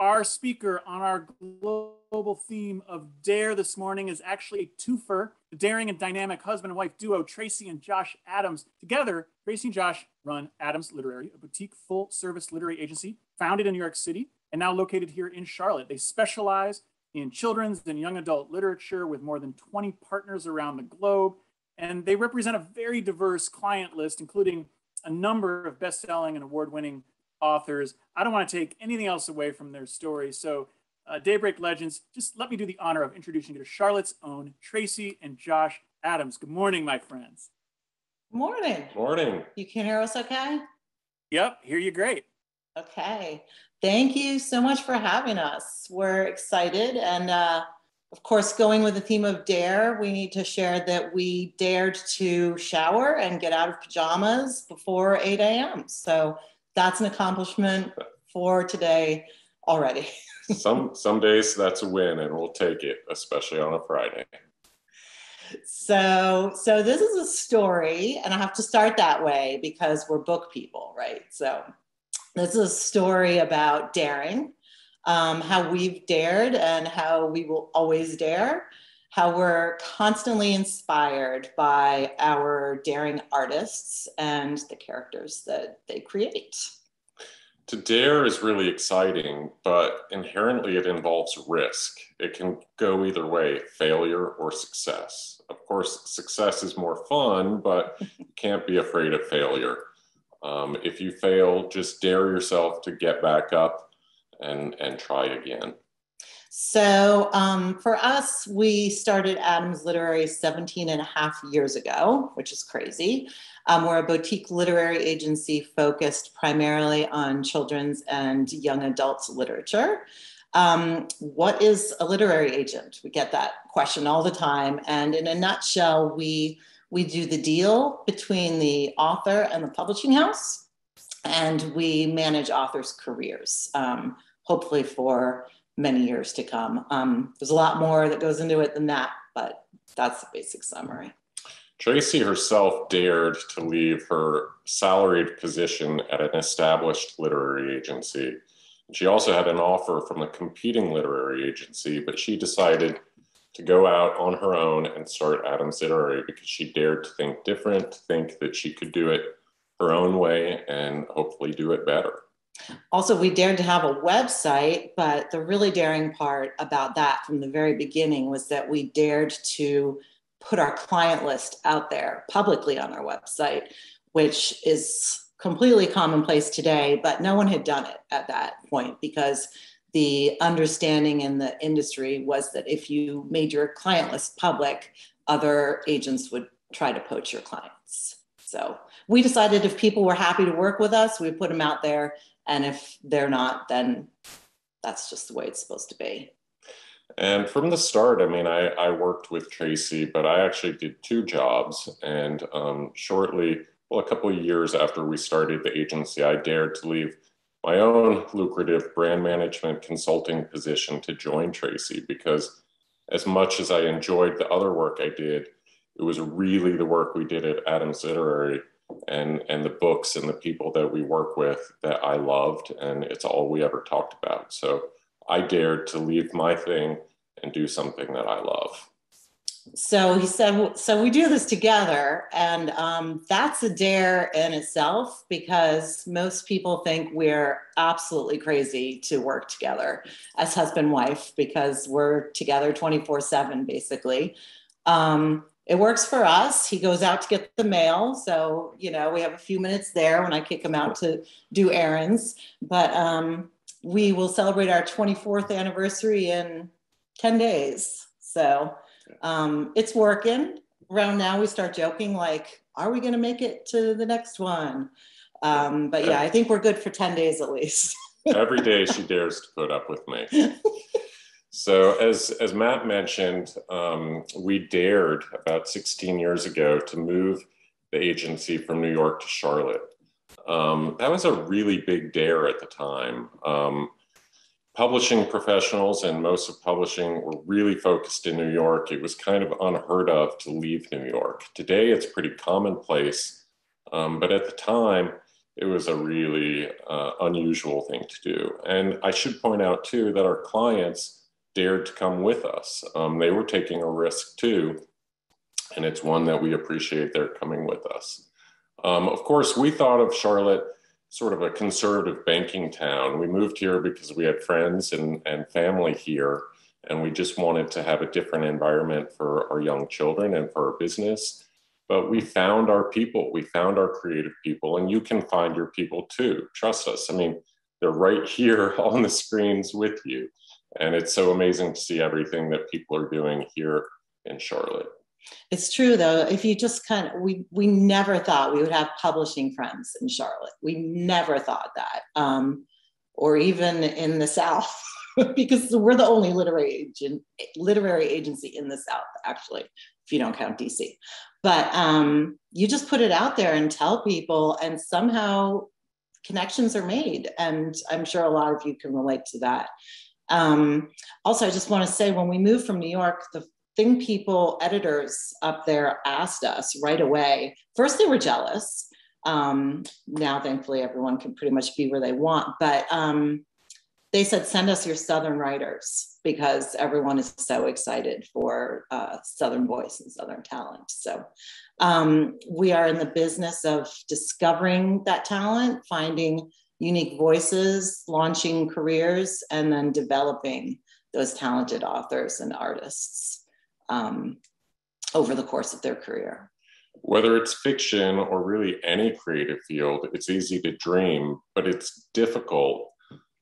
Our speaker on our global theme of Dare this morning is actually a twofer. The daring and dynamic husband and wife duo, Tracy and Josh Adams. Together, Tracy and Josh run Adams Literary, a boutique full-service literary agency founded in New York City and now located here in Charlotte. They specialize in children's and young adult literature with more than 20 partners around the globe. And they represent a very diverse client list, including a number of best-selling and award-winning authors. I don't want to take anything else away from their story. So Daybreak Legends, just let me do the honor of introducing you to Charlotte's own Tracy and Josh Adams. Good morning, my friends. Morning. Morning. You can hear us okay? Yep, hear you great. Okay. Thank you so much for having us. We're excited. And of course, going with the theme of dare, we need to share that we dared to shower and get out of pajamas before 8 a.m. So that's an accomplishment for today already. Some days that's a win, and we'll take it, especially on a Friday. So this is a story, and I have to start that way because we're book people, right? So this is a story about daring, how we've dared and how we will always dare, how we're constantly inspired by our daring artists and the characters that they create. To dare is really exciting, but inherently it involves risk. It can go either way, failure or success. Of course, success is more fun, but you can't be afraid of failure. If you fail, just dare yourself to get back up and try again. So for us, we started Adams Literary 17 and a half years ago, which is crazy. We're a boutique literary agency focused primarily on children's and young adults literature. What is a literary agent? We get that question all the time. And in a nutshell, we do the deal between the author and the publishing house, and we manage authors' careers, hopefully for many years to come. There's a lot more that goes into it than that, but that's the basic summary. Tracy herself dared to leave her salaried position at an established literary agency. She also had an offer from a competing literary agency, but she decided to go out on her own and start Adams Literary because she dared to think different, think that she could do it her own way and hopefully do it better. Also, we dared to have a website, but the really daring part about that from the very beginning was that we dared to put our client list out there publicly on our website, which is completely commonplace today, but no one had done it at that point because the understanding in the industry was that if you made your client list public, other agents would try to poach your clients. So we decided if people were happy to work with us, we put them out there. And if they're not, then that's just the way it's supposed to be. And from the start, I mean, I worked with Tracy, but I actually did two jobs. And shortly, well, a couple of years after we started the agency, I dared to leave my own lucrative brand management consulting position to join Tracy, because as much as I enjoyed the other work I did, it was really the work we did at Adams Literary and the books and the people that we work with that I loved, and it's all we ever talked about. So I dared to leave my thing and do something that I love. So he said, so we do this together, and that's a dare in itself, because most people think we're absolutely crazy to work together as husband and wife, because we're together 24/7 basically. It works for us. He goes out to get the mail. So, you know, we have a few minutes there when I kick him out to do errands, but we will celebrate our 24th anniversary in 10 days. So it's working. Around now we start joking like, are we going to make it to the next one? But yeah, I think we're good for 10 days at least. Every day she dares to put up with me. So as Matt mentioned, we dared about 16 years ago to move the agency from New York to Charlotte. That was a really big dare at the time. Publishing professionals and most of publishing were really focused in New York. It was kind of unheard of to leave New York. Today, it's pretty commonplace, but at the time, it was a really unusual thing to do. And I should point out too that our clients dared to come with us. They were taking a risk too, and it's one that we appreciate their coming with us. Of course, we thought of Charlotte sort of a conservative banking town. We moved here because we had friends and family here, and we just wanted to have a different environment for our young children and for our business. But we found our people, we found our creative people, and you can find your people too. Trust us. I mean, they're right here on the screens with you. And it's so amazing to see everything that people are doing here in Charlotte. It's true though, if you just we never thought we would have publishing friends in Charlotte. We never thought that, or even in the South, because we're the only literary agency in the South, actually, if you don't count DC. But you just put it out there and tell people, and somehow connections are made. And I'm sure a lot of you can relate to that. Also, I just want to say, when we moved from New York, the thing editors up there asked us right away, first they were jealous. Now, thankfully, everyone can pretty much be where they want. But they said, send us your Southern writers, because everyone is so excited for Southern voice and Southern talent. So we are in the business of discovering that talent, finding unique voices, launching careers, and then developing those talented authors and artists over the course of their career. Whether it's fiction or really any creative field, it's easy to dream, but it's difficult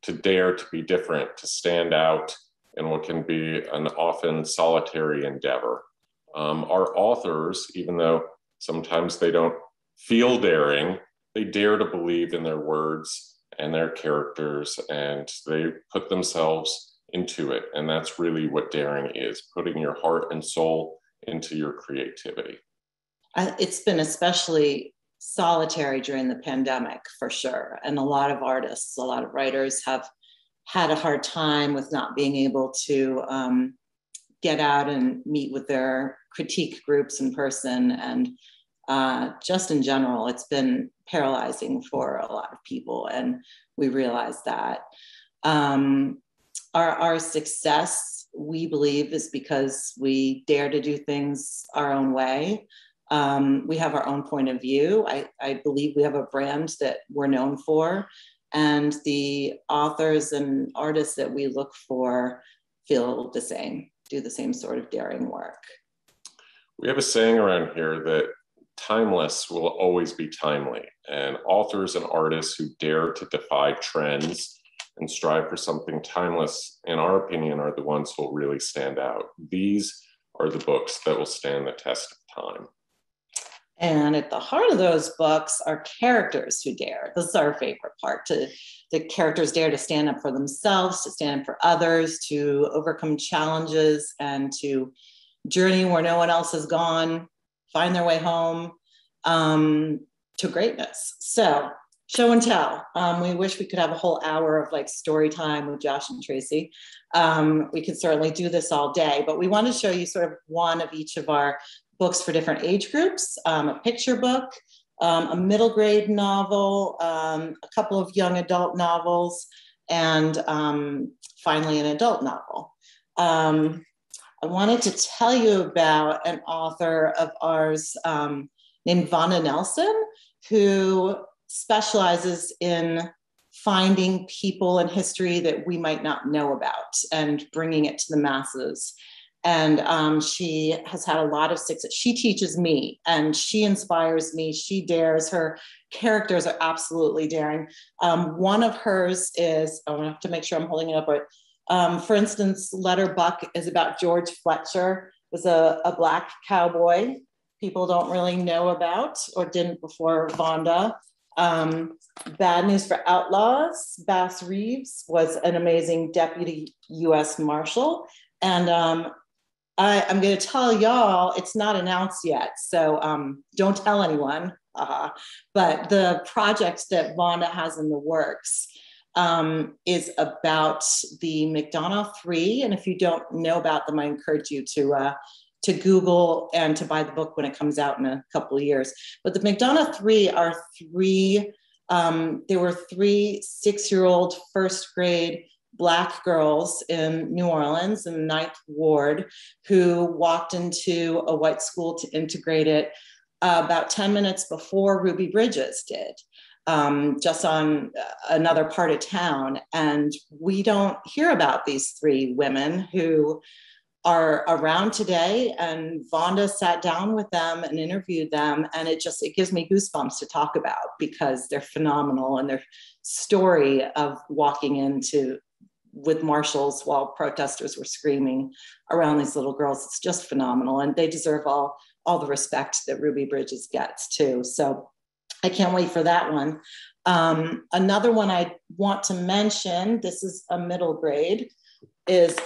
to dare to be different, to stand out in what can be an often solitary endeavor. Our authors, even though sometimes they don't feel daring, they dare to believe in their words and their characters, and they put themselves into it. And that's really what daring is, putting your heart and soul into your creativity. It's been especially solitary during the pandemic, for sure. And a lot of artists, a lot of writers have had a hard time with not being able to get out and meet with their critique groups in person. And just in general, it's been paralyzing for a lot of people. And we realize that. Our success, we believe, is because we dare to do things our own way. We have our own point of view. I believe we have a brand that we're known for, and the authors and artists that we look for feel the same, do the same sort of daring work. We have a saying around here that timeless will always be timely, and authors and artists who dare to defy trends and strive for something timeless, in our opinion, are the ones who will really stand out. These are the books that will stand the test of time. And at the heart of those books are characters who dare. This is our favorite part. The characters dare to stand up for themselves, to stand up for others, to overcome challenges, and to journey where no one else has gone, find their way home to greatness. So, show and tell. We wish we could have a whole hour of like story time with Josh and Tracy. We could certainly do this all day, but we want to show you sort of one of each of our books for different age groups, a picture book, a middle grade novel, a couple of young adult novels, and finally an adult novel. I wanted to tell you about an author of ours named Vonda Nelson, who specializes in finding people in history that we might not know about and bringing it to the masses. And she has had a lot of success. She teaches me and she inspires me. She dares. Her characters are absolutely daring. One of hers is, I have to make sure I'm holding it up right. For instance, Letter Buck is about George Fletcher, was a Black cowboy people don't really know about or didn't before Vonda. Bad News for Outlaws, Bass Reeves was an amazing deputy U.S. Marshal. And I'm going to tell y'all, it's not announced yet, so don't tell anyone. But the project that Vonda has in the works is about the Macdonough 3. And if you don't know about them, I encourage you to Google and to buy the book when it comes out in a couple of years. But the Macdonough 3 are 3 There were 3 6-year-old first grade Black girls in New Orleans in the 9th Ward who walked into a white school to integrate it about 10 minutes before Ruby Bridges did, just on another part of town. And we don't hear about these 3 women who are around today, and Vonda sat down with them and interviewed them, and it gives me goosebumps to talk about because they're phenomenal, and their story of walking into with marshals while protesters were screaming around these little girls, it's just phenomenal, and they deserve all the respect that Ruby Bridges gets too. So I can't wait for that one. Another one I want to mention, this is a middle grade, is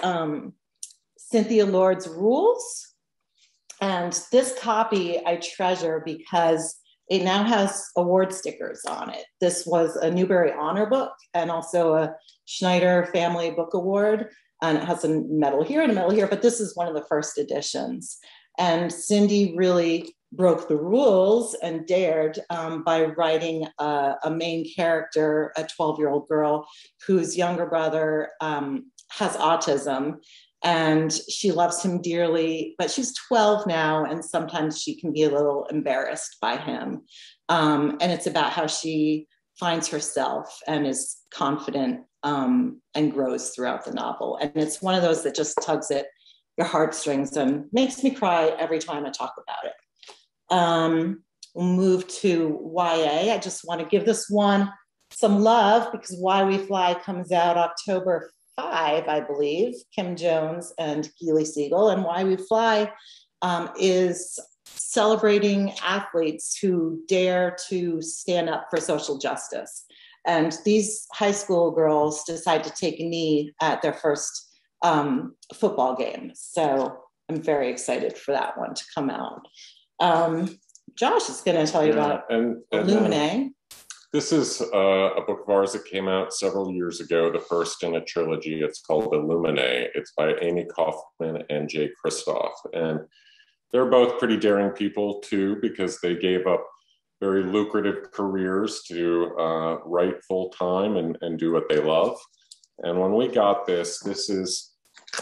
Cynthia Lord's Rules. And this copy I treasure because it now has award stickers on it. This was a Newbery Honor Book and also a Schneider Family Book Award. And it has a medal here and a medal here, but this is one of the first editions. And Cindy really broke the rules and dared by writing a main character, a 12-year-old girl whose younger brother has autism. And she loves him dearly, but she's 12 now, and sometimes she can be a little embarrassed by him. And it's about how she finds herself and is confident and grows throughout the novel. And it's one of those that just tugs at your heartstrings and makes me cry every time I talk about it. We'll move to YA. I just want to give this one some love because Why We Fly comes out October 5, I believe, Kim Jones and Keely Siegel. And Why We Fly is celebrating athletes who dare to stand up for social justice. And these high school girls decide to take a knee at their first football game. So I'm very excited for that one to come out. Josh is going to tell you about Illuminae. This is a book of ours that came out several years ago, the first in a trilogy. It's called Illuminae. It's by Amy Kaufman and Jay Kristoff. And they're both pretty daring people too, because they gave up very lucrative careers to write full time and do what they love. And when we got this is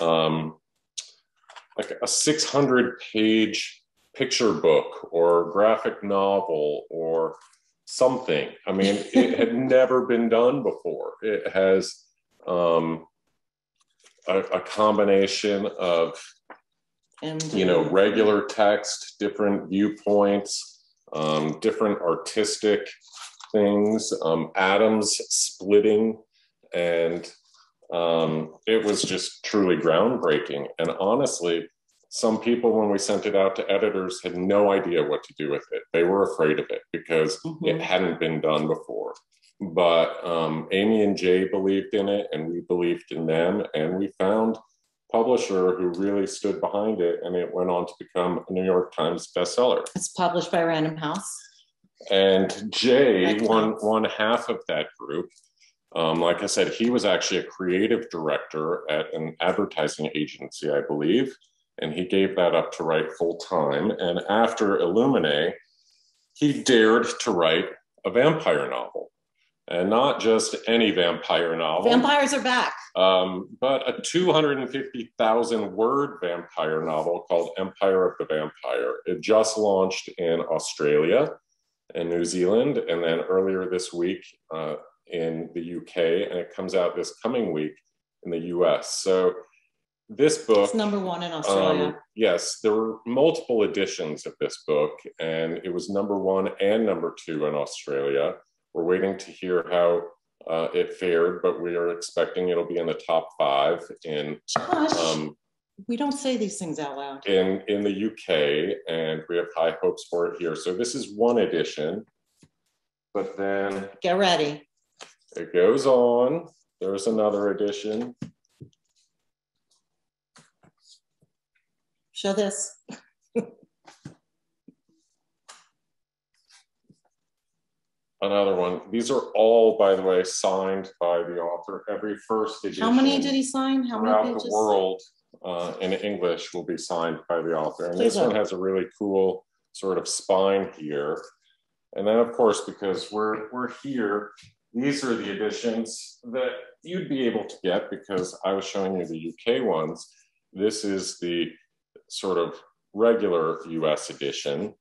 like a 600-page picture book or graphic novel or something. I mean, it had never been done before. It has a combination of, regular text, different viewpoints, different artistic things, atoms splitting, and it was just truly groundbreaking. And honestly, some people, when we sent it out to editors, had no idea what to do with it. They were afraid of it because it hadn't been done before. But Amy and Jay believed in it, and we believed in them, and we found a publisher who really stood behind it, and it went on to become a New York Times bestseller. It's published by Random House. And Jay, one half of that group, like I said, he was actually a creative director at an advertising agency, I believe. And he gave that up to write full time. And after Illuminae, he dared to write a vampire novel. And not just any vampire novel. Vampires are back. But a 250,000 word vampire novel called Empire of the Vampire. It just launched in Australia and New Zealand, and then earlier this week in the UK, and it comes out this coming week in the US. So this book— It's #1 in Australia. Yes, there were multiple editions of this book, and it was #1 and #2 in Australia. We're waiting to hear how it fared, but we are expecting it'll be in the top 5 in— Josh, we don't say these things out loud. In the UK, and we have high hopes for it here. So this is one edition, but then— Get ready. It goes on. There's another edition. Show this. Another one. These are all, by the way, signed by the author. Every first edition— How many did he sign? How many pages? Throughout the world in English will be signed by the author. And Please this one has a really cool sort of spine here. And then of course, because we're here, these are the editions that you'd be able to get because I was showing you the UK ones. This is the sort of regular US edition.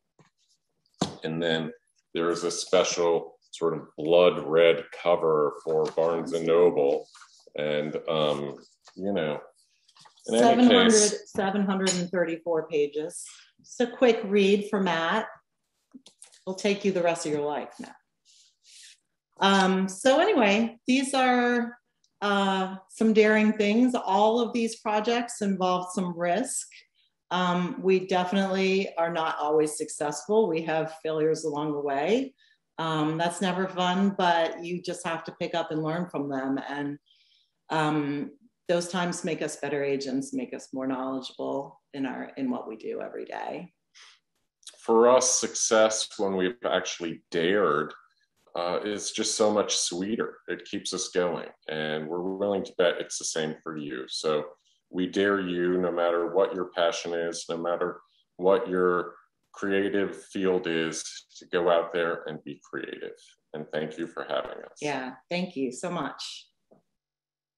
And then there is a special sort of blood red cover for Barnes and Noble. And, you know, in any case, 734 pages. Just a quick read for Matt. Will take you the rest of your life, Matt. So anyway, these are some daring things. All of these projects involve some risk. We definitely are not always successful. We have failures along the way. That's never fun, but you just have to pick up and learn from them. And those times make us better agents, make us more knowledgeable in what we do every day. For us, success when we've actually dared is just so much sweeter. It keeps us going, and we're willing to bet it's the same for you. So we dare you, no matter what your passion is, no matter what your creative field is, to go out there and be creative. And thank you for having us. Yeah, thank you so much.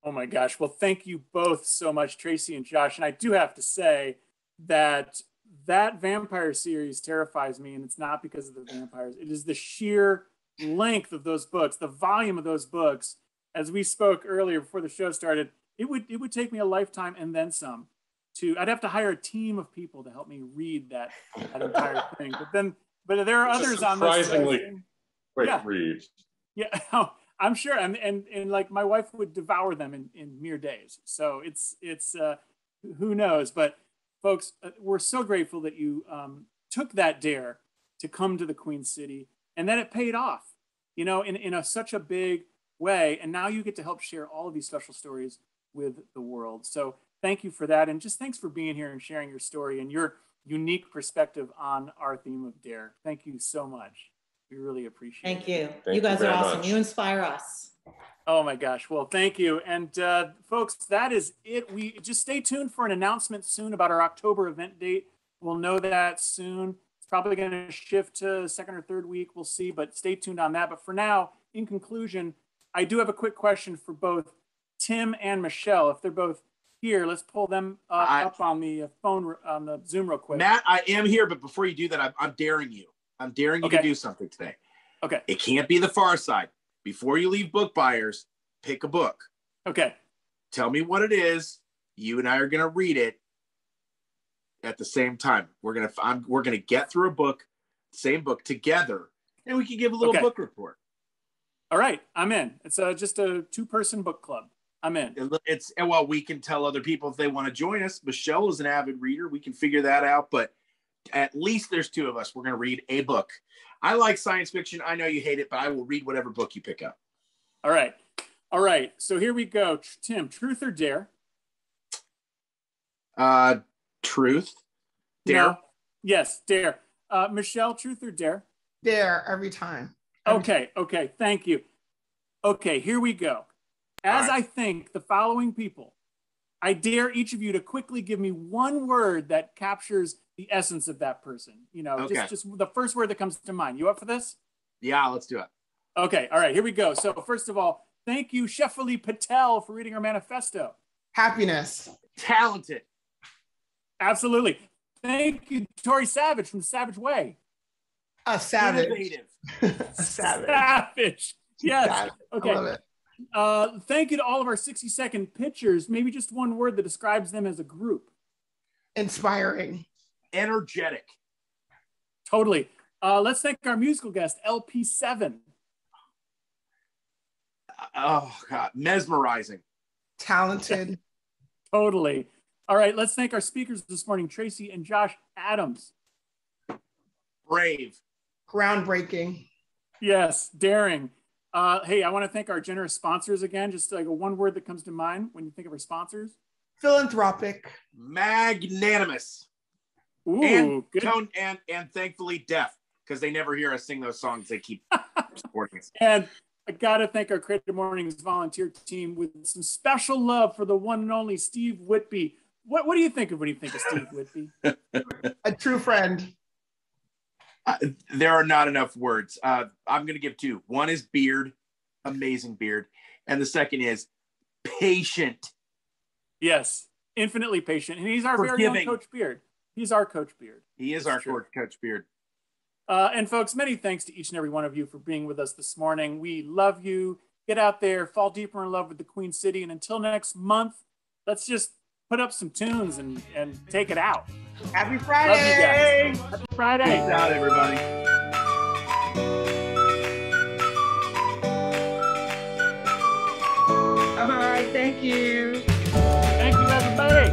Oh my gosh. Well, thank you both so much, Tracy and Josh. And I do have to say that vampire series terrifies me, and it's not because of the vampires. It is the sheer length of those books, the volume of those books. As we spoke earlier before the show started, it would take me a lifetime and then some. I'd have to hire a team of people to help me read that entire thing. But there are others on this. Surprisingly quick read. Yeah, I'm sure, and like my wife would devour them in mere days. So it's who knows? But folks, we're so grateful that you took that dare to come to the Queen City, and that it paid off, you know, in such a big way. And now you get to help share all of these special stories with the world. So thank you for that, and just thanks for being here and sharing your story and your unique perspective on our theme of dare. Thank you so much. We really appreciate it. Thank you. You guys are awesome. You inspire us. Oh my gosh. Well, thank you. And folks, that is it. We just stay tuned for an announcement soon about our October event date. We'll know that soon. It's probably going to shift to second or third week. We'll see, but stay tuned on that. But for now, in conclusion, I do have a quick question for both Tim and Michelle. If they're both here, let's pull them up on the phone, on the Zoom real quick. Matt, I am here, but before you do that, I'm daring you. I'm daring you to do something today. Okay. It can't be The Far Side. Before you leave Book Buyers, pick a book. Okay. Tell me what it is. You and I are going to read it at the same time. We're going to get through a book, same book together, and we can give a little book report. All right, I'm in. It's just a 2-person book club. I'm in. Well, we can tell other people if they want to join us. Michelle is an avid reader. We can figure that out, but at least there's 2 of us. We're going to read a book. I like science fiction. I know you hate it, but I will read whatever book you pick up. All right. All right. So here we go. Tim, truth or dare? Truth. Dare? No. Yes, dare. Michelle, truth or dare? Dare every time. Okay. Thank you. Okay, here we go. As I think the following people, I dare each of you to quickly give me one word that captures the essence of that person. You know, just the first word that comes to mind. You up for this? Yeah, let's do it. Okay, all right, here we go. So first of all, thank you, Shefali Patel, for reading our manifesto. Happiness. Talented. Absolutely. Thank you, Tori Savage from Savage Way. A savage. Innovative. A savage. Savage. Yes. Okay. I love it. Thank you to all of our 60-second pictures. Maybe just one word that describes them as a group. Inspiring. Energetic. Totally. Let's thank our musical guest, LP7. Oh, God. Mesmerizing. Talented. Totally. All right. Let's thank our speakers this morning, Tracy and Josh Adams. Brave. Groundbreaking. Yes. Daring. Hey, I want to thank our generous sponsors again. Just like a one word that comes to mind when you think of our sponsors. Philanthropic. Magnanimous. Ooh, and good. And thankfully deaf, because they never hear us sing those songs. They keep supporting us. And I got to thank our Creative Mornings volunteer team with some special love for the one and only Steve Whitby. What do you think of when you think of Steve Whitby? A true friend. There are not enough words. I'm going to give two. One is beard, amazing beard. And the second is patient. Yes, infinitely patient. And he's our very own Coach Beard. He's our Coach Beard. He is our Coach Beard. And folks, many thanks to each and every one of you for being with us this morning. We love you. Get out there, fall deeper in love with the Queen City. And until next month, let's just put up some tunes and take it out. Happy Friday! Love you guys. Happy Friday! Peace out, everybody. Bye-bye. Thank you. Thank you, everybody.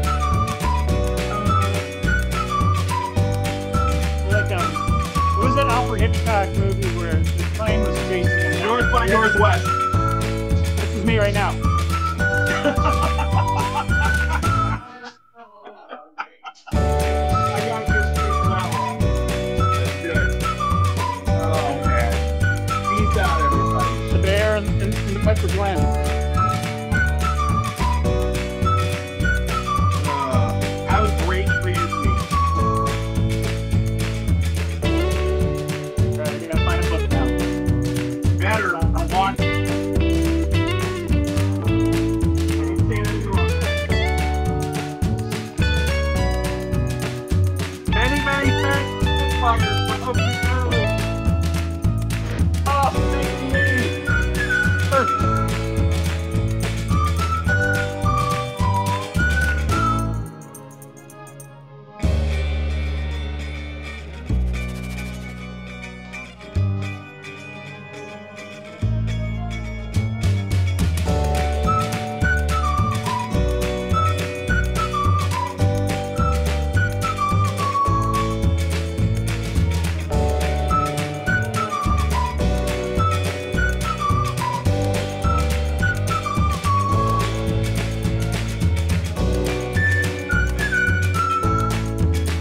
Like, what was that Alfred Hitchcock movie where the plane was chasing him? North by Northwest. This is me right now. The bear and the Piper's Land.